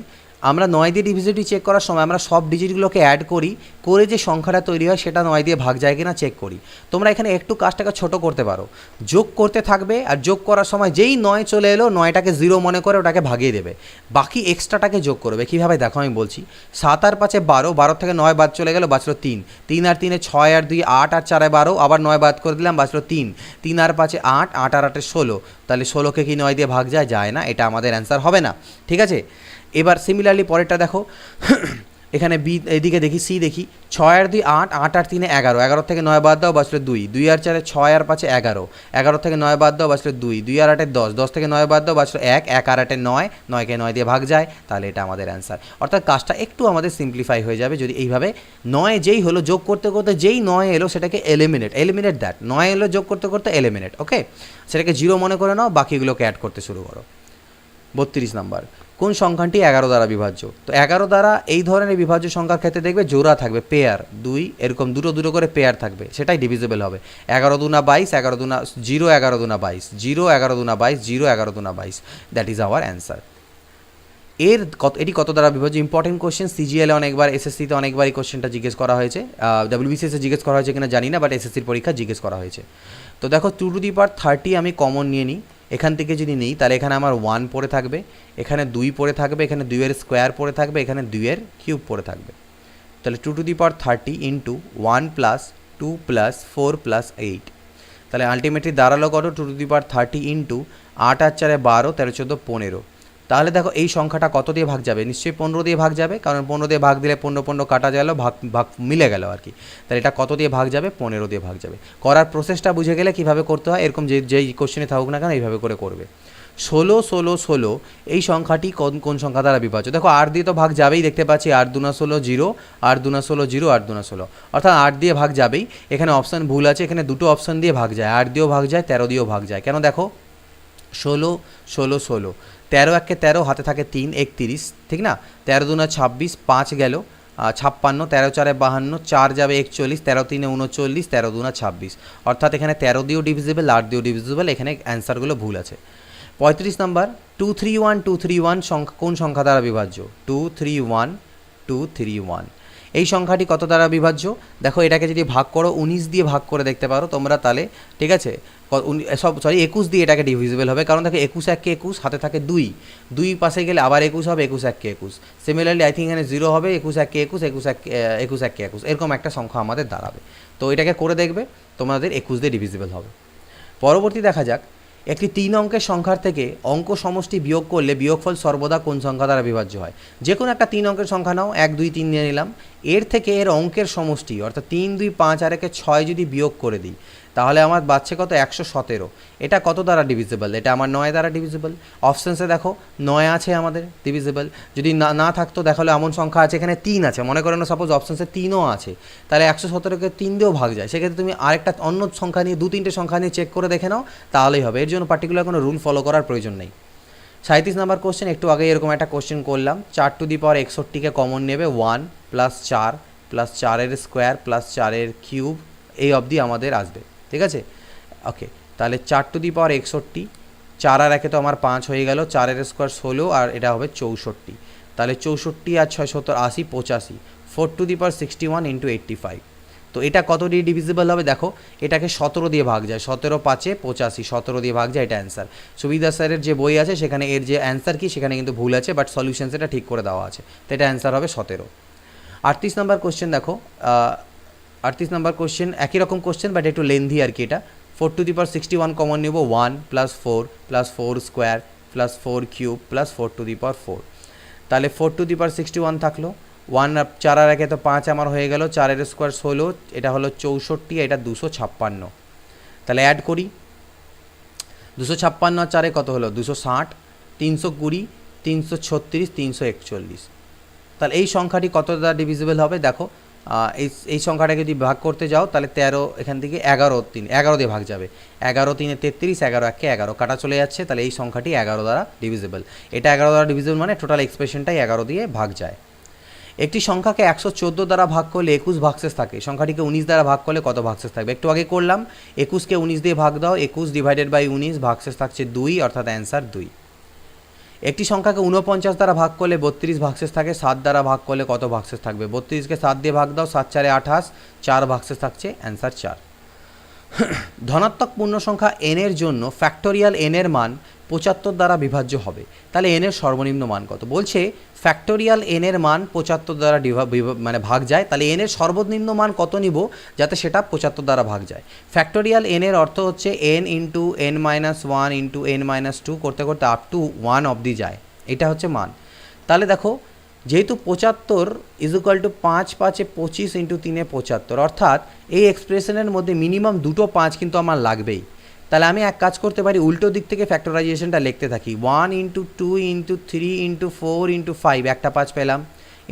আমরা 9 দিয়ে ডিভিজিবিলিটি চেক করার সময় আমরা সব ডিজিটগুলোকে অ্যাড করি, করে যে সংখ্যাটা তৈরি হয় সেটা 9 দিয়ে ভাগ যায় কিনা চেক করি। তোমরা এখানে একটু কাজটাকে ছোট করতে পারো, যোগ করতে থাকবে আর যোগ করার সময় যেই 9 চলে এলো 9টাকে 0 মনে করে ওটাকে ভাগিয়ে দেবে, বাকি এক্সট্রাটাকে যোগ করবে। কীভাবে দেখো আমি বলছি, 7 আর 5 12, 12 থেকে 9 বাদ চলে গেল, বাঁচলো 3, 3 আর 3 6 আর 2 8 আর 4 12, আবার 9 বাদ করে দিলাম, বাঁচলো 3, 3 আর 5 8, 8 আর 8 16, তাহলে 16কে কি 9 দিয়ে ভাগ যায়? যায় না, এটা আমাদের অ্যান্সার হবে না, ঠিক আছে। এবার সিমিলারলি পরেরটা দেখো, এখানে বি, এদিকে দেখি সি দেখি, 6 আর 2 8, 8 আর 3 11, 11 থেকে 9 বাদ দাও, বাঁচলো 2, 2 আর 4 6 আর 5 11, 11 থেকে 9 বাদ দাও, বাঁচলো 2, 2 আর 8 10, 10 থেকে 9 বাদ দাও, বাঁচলো 1, 1 আর 8 9, 9কে 9 দিয়ে ভাগ যায়, তাহলে এটা আমাদের অ্যান্সার। অর্থাৎ কাজটা একটু আমাদের সিম্পলিফাই হয়ে যাবে যদি এইভাবে 9 যেই হলো যোগ করতে করতে যেই 9 এলো সেটাকে এলিমিনেট দ্যাট, 9 এলো যোগ করতে করতে এলিমিনেট, ওকে, সেটাকে 0 মনে করে নাও, বাকিগুলোকে অ্যাড করতে শুরু করো। 32 নম্বর, কোন সংখ্যাটি 11 দ্বারা বিভাজ্য? তো 11 দ্বারা এই ধরনের বিভাজ্য সংখ্যার ক্ষেত্রে দেখবে জোড়া থাকবে, পেয়ার 2, এরকম দুটো দুটো করে পেয়ার থাকবে, সেটাই ডিভিজিবল হবে। 11 দুনা 22, 11 দুনা 0, 11 দুনা 22, 0 11 দুনা 22, 0 11 দুনা 22, দ্যাট ইজ আওয়ার অ্যান্সার। এটি কত দ্বারা বিভাজ্য? ইম্পর্টেন্ট কোশ্চেন, সিজিএলে অনেকবার, এসএসসিতে অনেকবার এই কোশ্চেনটা জিজ্ঞেস করা হয়েছে, ডব্লিউবিসিএসে জিজ্ঞেস করা হয়েছে কিনা জানি না, বাট এসএসসির পরীক্ষা জিজ্ঞেস করা হয়েছে। তো দেখো 2⁻30 আমি কমন নিয়ে নিই, এখান থেকে যদি নিই তাহলে এখানে আমার 1 পড়ে থাকবে, এখানে 2 পড়ে থাকবে, এখানে 2 এর স্কোয়ার পড়ে থাকবে, এখানে 2 এর কিউব পড়ে থাকবে। তাহলে 2⁻30 ইন্টু 1 প্লাস 2 প্লাস 4 প্লাস 8, তাহলে আলটিমেটলি দাঁড়ালো কত? 2⁻30 ইন্টু 8 আর 4 12, 13 14 15, তাহলে দেখো এই সংখ্যাটা কত দিয়ে ভাগ যাবে, নিশ্চয়ই 15 দিয়ে ভাগ যাবে, কারণ 15 দিয়ে ভাগ দিলে 15 কাটা গেল, ভাগ ভাগ মিলে গেল আর কি। তাহলে এটা কত দিয়ে ভাগ যাবে, 15 দিয়ে ভাগ যাবে। করার প্রসেসটা বুঝে গেলে কীভাবে করতে হয়, এরকম যেই কোশ্চেনে থাকুক না কেন এইভাবে করে করবে। 16 16 16 এই সংখ্যাটি কোন সংখ্যা দ্বারা বিভাজ্য? দেখো 8 দিয়ে তো ভাগ যাবেই, দেখতে পাচ্ছি 8 দুনা 16 0, 8 দুনা 16 0, 8 দুনা 16, অর্থাৎ 8 দিয়ে ভাগ যাবেই। এখানে অপশান ভুল আছে, এখানে দুটো অপশান দিয়ে ভাগ যায়, 8 দিয়েও ভাগ যায়, 13 দিয়েও ভাগ যায়। কেন দেখো 16 16 16, 13 একে 13, হাতে থাকে 3, 31, ঠিক না? 13 দুনা 26, 5 গেল 56, 13 4 52, 4 যাবে 41, 13 3 39, 13 দুনা 26, অর্থাৎ এখানে 13 দিয়েও ডিভিজিবল, 8 দিয়েও ডিভিজিবল, এখানে অ্যান্সারগুলো ভুল আছে। 35 নম্বর 231 231 সংখ্যা কোন সংখ্যা দ্বারা বিভাজ্য? 231 231 এই সংখ্যাটি কত দ্বারা বিভাজ্য? দেখো এটাকে যদি ভাগ করো 19 দিয়ে ভাগ করে দেখতে পারো তোমরা, তাহলে ঠিক আছে 21 দিয়ে এটাকে ডিভিজিবল হবে, কারণ দেখো 21 1 21, হাতে থাকে 2, 2 পাশে গেলে আবার 21 হবে, 21 1 21। সিমিলারলি আই থিঙ্ক এখানে 0 হবে, 21 1 21, 21 1 21, এরকম একটা সংখ্যা আমাদের দাঁড়াবে। তো এটাকে করে দেখবে, তোমাদের 21 দিয়ে ডিভিজিবল হবে। পরবর্তী দেখা যাক, একটি 3 অঙ্কের সংখ্যার থেকে অঙ্ক সমষ্টি বিয়োগ করলে বিয়োগফল সর্বদা কোন সংখ্যা দ্বারা বিভাজ্য হয়? যে কোনো একটা 3 অঙ্কের সংখ্যা নাও, 1 2 3 নিয়ে নিলাম, এর থেকে এর অঙ্কের সমষ্টি অর্থাৎ 3 2 5 আর 1 6 যদি বিয়োগ করে দিই, তাহলে আমার বাচ্চা কত 117। এটা কত দ্বারা ডিভিজিবল? এটা আমার 9 দ্বারা ডিভিজিবল। অপশানসে দেখো 9 আছে আমাদের ডিভিজিবল, যদি না থাকতো দেখালো এমন সংখ্যা আছে এখানে 3 আছে, মনে করো না সাপোজ অপশানসে 3ও আছে, তাহলে 117কে 3 দিয়েও ভাগ যায়, সেক্ষেত্রে তুমি আরেকটা অন্য সংখ্যা নিয়ে 2-3টে সংখ্যা নিয়ে চেক করে দেখে নাও, তাহলেই হবে। এর জন্য পার্টিকুলার কোনো রুল ফলো করার প্রয়োজন নেই। 37 নম্বর কোশ্চেন, একটু আগে এরকম একটা কোশ্চেন করলাম, 4 টু দি পাওয়ার 61কে কমন নেবে, 1 plus 4 plus 4 square plus 4 cube, এই অবধি আমাদের আসবে, ঠিক আছে? ওকে, তাহলে 4 টু দি পাওয়ার 61, 4 আর 1 তো আমার 5 হয়ে গেল, 4 স্কোয়ার 16 আর এটা হবে 64, তাহলে 64 আর 6 70 80 85, 4 টু দি পাওয়ার 61 ইন্টু 85। তো এটা কত দিয়ে ডিভিজিবল হবে? দেখো এটাকে 17 দিয়ে ভাগ যায়, 17 5 85, 17 দিয়ে ভাগ যায়, এটা অ্যান্সার। সুবিধা স্যারের যে বই আছে সেখানে এর যে অ্যান্সার কি সেখানে কিন্তু ভুল আছে, বাট সলিউশন সেটা ঠিক করে দেওয়া আছে, তো এটা অ্যান্সার হবে 17। 38 নম্বর কোশ্চেন দেখো, 38 নম্বর কোশ্চেন একই রকম কোশ্চেন বাট একটু লেন্দি আর কি। এটা 4 টু দি পাওয়ার 61 কমন নেব, 1 plus 4 plus 4 square plus 4 cube plus 4 to the power 4, তাহলে 4 টু দি পাওয়ার 61 থাকলো, 1 4 আর 1 তো 5 আমার হয়ে গেল, 4 স্কোয়ার 16, এটা হলো 64, এটা 256, তাহলে অ্যাড করি, 256 আর 4 কত হলো 260, 320 336 341, তাহলে এই সংখ্যাটি কত দ্বারা ডিভিজিবল হবে? দেখো এই সংখ্যাটাকে যদি ভাগ করতে যাও তাহলে 13, এখান থেকে 11 দিয়ে ভাগ যাবে, 11 3 33, 11 1 11 কাটা চলে যাচ্ছে, তাহলে এই সংখ্যাটি 11 দ্বারা ডিভিজিবল। এটা 11 দ্বারা ডিভিজিবল মানে টোটাল এক্সপ্রেশনটাই 11 দিয়ে ভাগ যায়। একটি সংখ্যাকে 114 দ্বারা ভাগ করলে 21 ভাগশেষ থাকে, সংখ্যাটিকে 19 দ্বারা ভাগ করলে কত ভাগশেষ থাকবে? একটু আগে করলাম, 21কে 19 দিয়ে ভাগ দাও, 21 ডিভাইডেড বাই 19, ভাগশেষ থাকছে 2, অর্থাৎ অ্যান্সার 2। একটি সংখ্যাকে 49 দ্বারা ভাগ করলে 32 ভাগশেষ থাকে, 7 দ্বারা ভাগ করলে কত ভাগশেষ থাকবে? 32কে 7 দিয়ে ভাগ দাও, 7 4 28, 4 ভাগশেষ থাকছে, অ্যান্সার 4। ধনাত্মক পূর্ণ সংখ্যা n এর জন্য ফ্যাক্টোরিয়াল n এর মান 75 দ্বারা বিভাজ্য হবে, তাহলে n এর সর্বনিম্ন মান কত? বলছে ফ্যাক্টোরিয়াল n এর মান 75 দ্বারা মানে ভাগ যায়, তাহলে n এর সর্বনিম্ন মান কত নিব যাতে সেটা 75 দ্বারা ভাগ যায়? ফ্যাক্টোরিয়াল n এর অর্থ হচ্ছে n into n minus 1 into n minus 2 করতে করতে আপ টু 1 অবধি যায়, এটা হচ্ছে মান। তাহলে দেখো যেহেতু 75 ইজ ইকুয়াল টু 5 5 25 ইন্টু 3 75, অর্থাৎ এই এক্সপ্রেশনের মধ্যে মিনিমাম দুটো 5 কিন্তু আমার লাগবেই। তাহলে আমি এক কাজ করতে পারি, উল্টো দিক থেকে ফ্যাক্টরাইজেশনটা লিখতে থাকি, 1 ইন্টু 2 ইন্টু 3 ইন্টু 4 ইন্টু 5, একটা 5 পেলাম,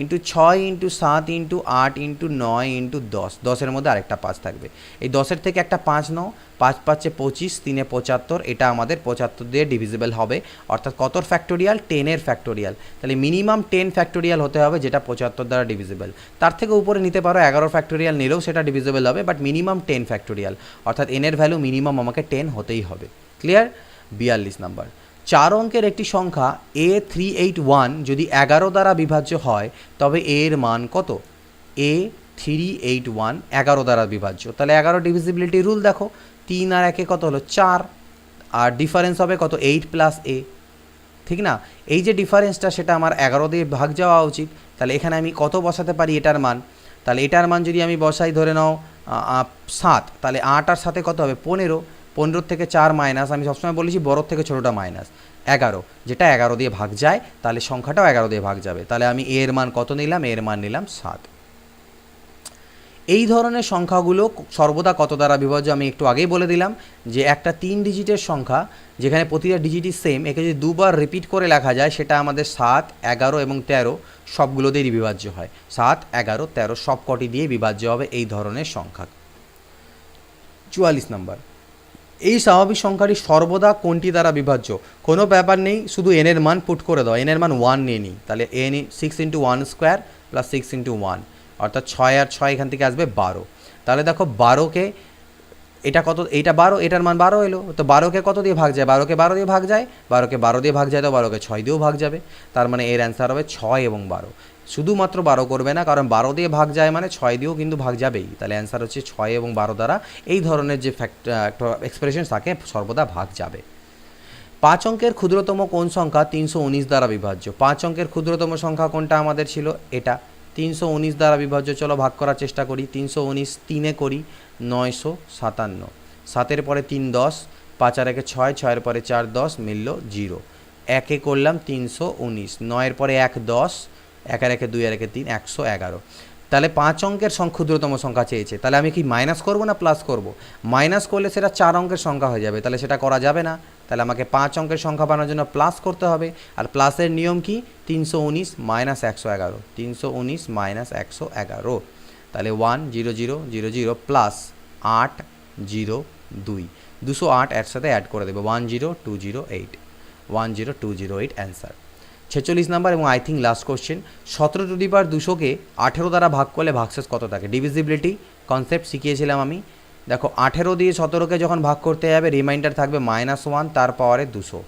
into 6 into 7 into 8 into 9 into 10, 10-এর মধ্যে আরেকটা 5 থাকবে, এই 10-এর থেকে একটা 5 নাও, 5 5 25, 3 75, এটা আমাদের 75 দিয়ে ডিভিজিবল হবে, অর্থাৎ কতর ফ্যাক্টোরিয়াল? 10-এর ফ্যাক্টোরিয়াল। তাহলে মিনিমাম 10 ফ্যাক্টোরিয়াল হতে হবে যেটা 75 দ্বারা ডিভিজিবল, তার থেকে উপরে নিতে পারো 11 ফ্যাক্টোরিয়াল নিলেও সেটা ডিভিজিবল হবে, বাট মিনিমাম 10 ফ্যাক্টোরিয়াল, অর্থাৎ n এর ভ্যালু মিনিমাম আমাকে 10 হতেই হবে। ক্লিয়ার? 42 নাম্বার, 4 অঙ্কের একটি সংখ্যা A381 যদি 11 দ্বারা বিভাজ্য হয় তবে এর মান কত? A381 11 দ্বারা বিভাজ্য, তাহলে 11 ডিভিজিবিলিটি রুল দেখো, 3 আর 1 কত হলো 4, আর ডিফারেন্স হবে কত? 8 প্লাস a, ঠিক না? এই যে ডিফারেন্সটা সেটা আমার 11 দিয়ে ভাগ যাওয়া উচিত, তাহলে এখানে আমি কত বসাতে পারি এটার মান? তাহলে এটার মান যদি আমি বসাই, ধরে নাও 7, তাহলে 8 আর 7 কত হবে? 15, 15 থেকে 4 মাইনাস, আমি সবসময় বলেছি বড়োর থেকে ছোটোটা মাইনাস, 11, যেটা 11 দিয়ে ভাগ যায় তাহলে সংখ্যাটাও 11 দিয়ে ভাগ যাবে। তাহলে আমি এর মান কত নিলাম? এর মান নিলাম 7। এই ধরনের সংখ্যাগুলো সর্বদা কত দ্বারা বিভাজ্য আমি একটু আগেই বলে দিলাম যে একটা 3 ডিজিটের সংখ্যা যেখানে প্রতিটা ডিজিটই সেম, একে যদি দুবার রিপিট করে লেখা যায় সেটা আমাদের 7, 11 এবং 13 সবগুলো দিয়েই বিভাজ্য হয়। 7, 11, 13 সব কটি দিয়ে বিভাজ্য হবে এই ধরনের সংখ্যা। 44 নম্বর, এই স্বাভাবিক সংখ্যাটি সর্বদা কোনটি দ্বারা বিভাজ্য? কোনো ব্যাপার নেই, শুধু এন এর মান পুট করে দাও। এন এর মান 1 নিয়ে নিই, তাহলে এন 6 × 1² + 6 × 1, অর্থাৎ 6 আর 6 এখান থেকে আসবে 12। তাহলে দেখো 12কে এটা কত, এইটা 12, এটার মান 12 এলো, তো 12কে কত দিয়ে ভাগ যায়? 12কে 12 দিয়ে ভাগ যায়, 12কে 12 দিয়ে ভাগ যায় তো 12কে 6 দিয়েও ভাগ যাবে। তার মানে এর অ্যান্সার হবে 6 এবং 12। শুধুমাত্র 12 করবে না, কারণ 12 দিয়ে ভাগ যায় মানে 6 দিয়েও কিন্তু ভাগ যাবেই। তাহলে অ্যান্সার হচ্ছে 6 এবং 12 দ্বারা এই ধরনের যে একটা এক্সপ্রেশন থাকে সর্বদা ভাগ যাবে। 5 অঙ্কের ক্ষুদ্রতম কোন সংখ্যা 319 দ্বারা বিভাজ্য? 5 অঙ্কের ক্ষুদ্রতম সংখ্যা কোনটা আমাদের ছিল? এটা 319 দ্বারা বিভাজ্য। চলো ভাগ করার চেষ্টা করি। 319 3-এ করি 957, 7-এর পরে 3 10, 5 আর 1 6, 6-এর পরে 4 10, মিলল 0। 1-এ করলাম 319, 9-এর পরে 1 10, 1 আর 1 2 আর 1 3, 111। তাহলে 5 অঙ্কের ক্ষুদ্রতম সংখ্যা চেয়েছে, তাহলে আমি কি মাইনাস করব না প্লাস করব? মাইনাস করলে সেটা 4 অঙ্কের সংখ্যা হয়ে যাবে, তাহলে সেটা করা যাবে না। তাহলে আমাকে 5 অঙ্কের সংখ্যা বানানোর জন্য প্লাস করতে হবে। আর প্লাসের নিয়ম কি? 319 - 111, 319 - 111। তাহলে 1 0 0 0 0 প্লাস 8 0 2, 208 এর সাথে অ্যাড করে দেবো, 10208, 10208 অ্যান্সার। 46 নাম্বার এবং আই থিঙ্ক লাস্ট কোশ্চেন, 17^200-কে 18 দ্বারা ভাগ করলে ভাগশেষ কত থাকে? ডিভিজিবিলিটি কনসেপ্ট শিখিয়েছিলাম আমি। দেখো 18 দিয়ে 17কে যখন ভাগ করতে যাবে রিমাইন্ডার থাকবে -1, তার পাওয়ারে 200।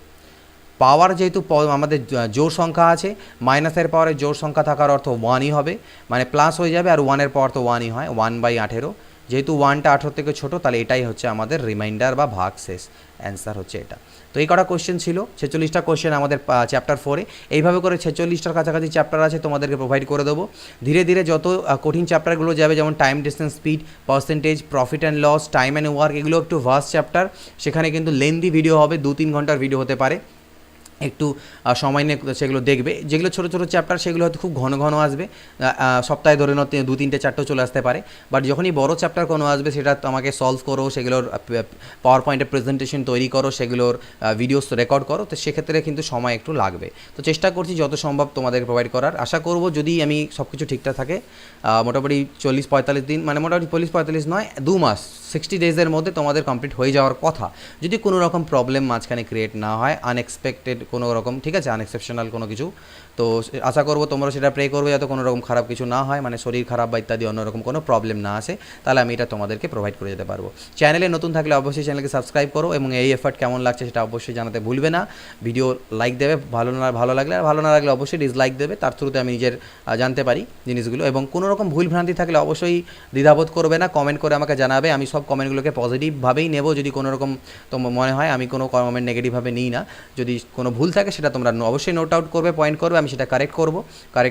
পাওয়ার যেহেতু আমাদের জোড় সংখ্যা আছে, মাইনাসের পাওয়ারে জোড় সংখ্যা থাকার অর্থ 1ই হবে, মানে প্লাস হয়ে যাবে, আর 1-এর পাওয়ার তো 1ই হয়, 1/18। যেহেতু 1টা 18 থেকে ছোটো, তাহলে এটাই হচ্ছে আমাদের রিমাইন্ডার বা ভাগশেষ। অ্যান্সার হচ্ছে এটা। তো এই কটা কোশ্চেন ছিল, 46টা কোশ্চেন আমাদের চ্যাপ্টার 4-এ। এইভাবে করে 46টার কাছাকাছি চ্যাপ্টার আছে, তোমাদেরকে প্রোভাইড করে দেবো। ধীরে ধীরে যত কঠিন চ্যাপ্টারগুলো যাবে, যেমন time, distance, speed, percentage, profit and loss, time and work, এগুলো একটু ভাস্ট চ্যাপ্টার। সেখানে কিন্তু লেন্দি ভিডিও হবে, 2-3 ঘন্টার ভিডিও হতে পারে। একটু সময় নিয়ে সেগুলো দেখবে। যেগুলো ছোটো ছোটো চ্যাপ্টার সেগুলো হয়তো খুব ঘন ঘন আসবে, সপ্তাহে ধরে 2-3টে 4টেও চলে আসতে পারে। বাট যখনই বড় চ্যাপ্টার কোনো আসবে সেটা তোমাকে সলভ করো, সেগুলোর পাওয়ার পয়েন্টে প্রেজেন্টেশন তৈরি করো, সেগুলোর ভিডিওস রেকর্ড করো, তো সেক্ষেত্রে কিন্তু সময় একটু লাগবে। তো চেষ্টা করছি যত সম্ভব তোমাদের প্রোভাইড করার। আশা করব যদি আমি সব কিছু ঠিকঠাক থাকে, মোটামুটি 40-45 দিন, মানে মোটামুটি 40-45 নয়, 2 মাস, 60 ডেজের মধ্যে তোমাদের কমপ্লিট হয়ে যাওয়ার কথা, যদি কোনো রকম প্রবলেম মাঝখানে ক্রিয়েট না হয়, আনএক্সপেক্টেড কোনো রকম, ঠিক আছে, আনএক্সেপশনাল কোনো কিছু। তো আশা করবো তোমরা সেটা প্রে করবে যাতে কোনো রকম খারাপ কিছু না হয়, মানে শরীর খারাপ বা ইত্যাদি অন্যরকম কোনো প্রবলেম না আসে, তাহলে আমি এটা তোমাদেরকে প্রোভাইড করে যেতে পারবো। চ্যানেলে নতুন থাকলে অবশ্যই চ্যানেলকে সাবস্ক্রাইব করো, এবং এই এফার্ট কেমন লাগছে সেটা অবশ্যই জানাতে ভুলবে না। ভিডিও লাইক দেবে, ভালো লাগলে, আর ভালো না লাগলে অবশ্যই ডিসলাইক দেবে, তার থ্রুতে আমি নিজের জানতে পারি জিনিসগুলো। এবং কোনো রকম ভুল ভ্রান্তি থাকলে অবশ্যই দ্বিধাবোধ করবে না, কমেন্ট করে আমাকে জানাবে। আমি সব কমেন্টগুলোকে পজিটিভভাবেই নেব, যদি কোনো রকম তোমার মনে হয়, আমি কোনো কমেন্ট নেগেটিভভাবে নিই না। যদি কোনো ভুল থাকে সেটা তোমরা অবশ্যই নোট আউট করবে, পয়েন্ট করবে, আমি সেটা কারেক্ট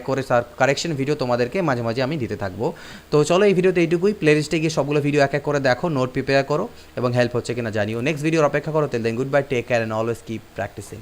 করে কারেকশন ভিডিও তোমাদেরকে মাঝে মাঝে আমি দিতে থাকবো। তো চলো এই ভিডিওতে এইটুকুই। প্লেলিস্টে গিয়ে সবগুলো ভিডিও এক এক করে দেখো, নোট প্রিপেয়ার করো, এবং হেল্প হচ্ছে কিনা জানিও। নেক্সট ভিডিওর অপেক্ষা করো। Till then good bye, take care and always keep practising.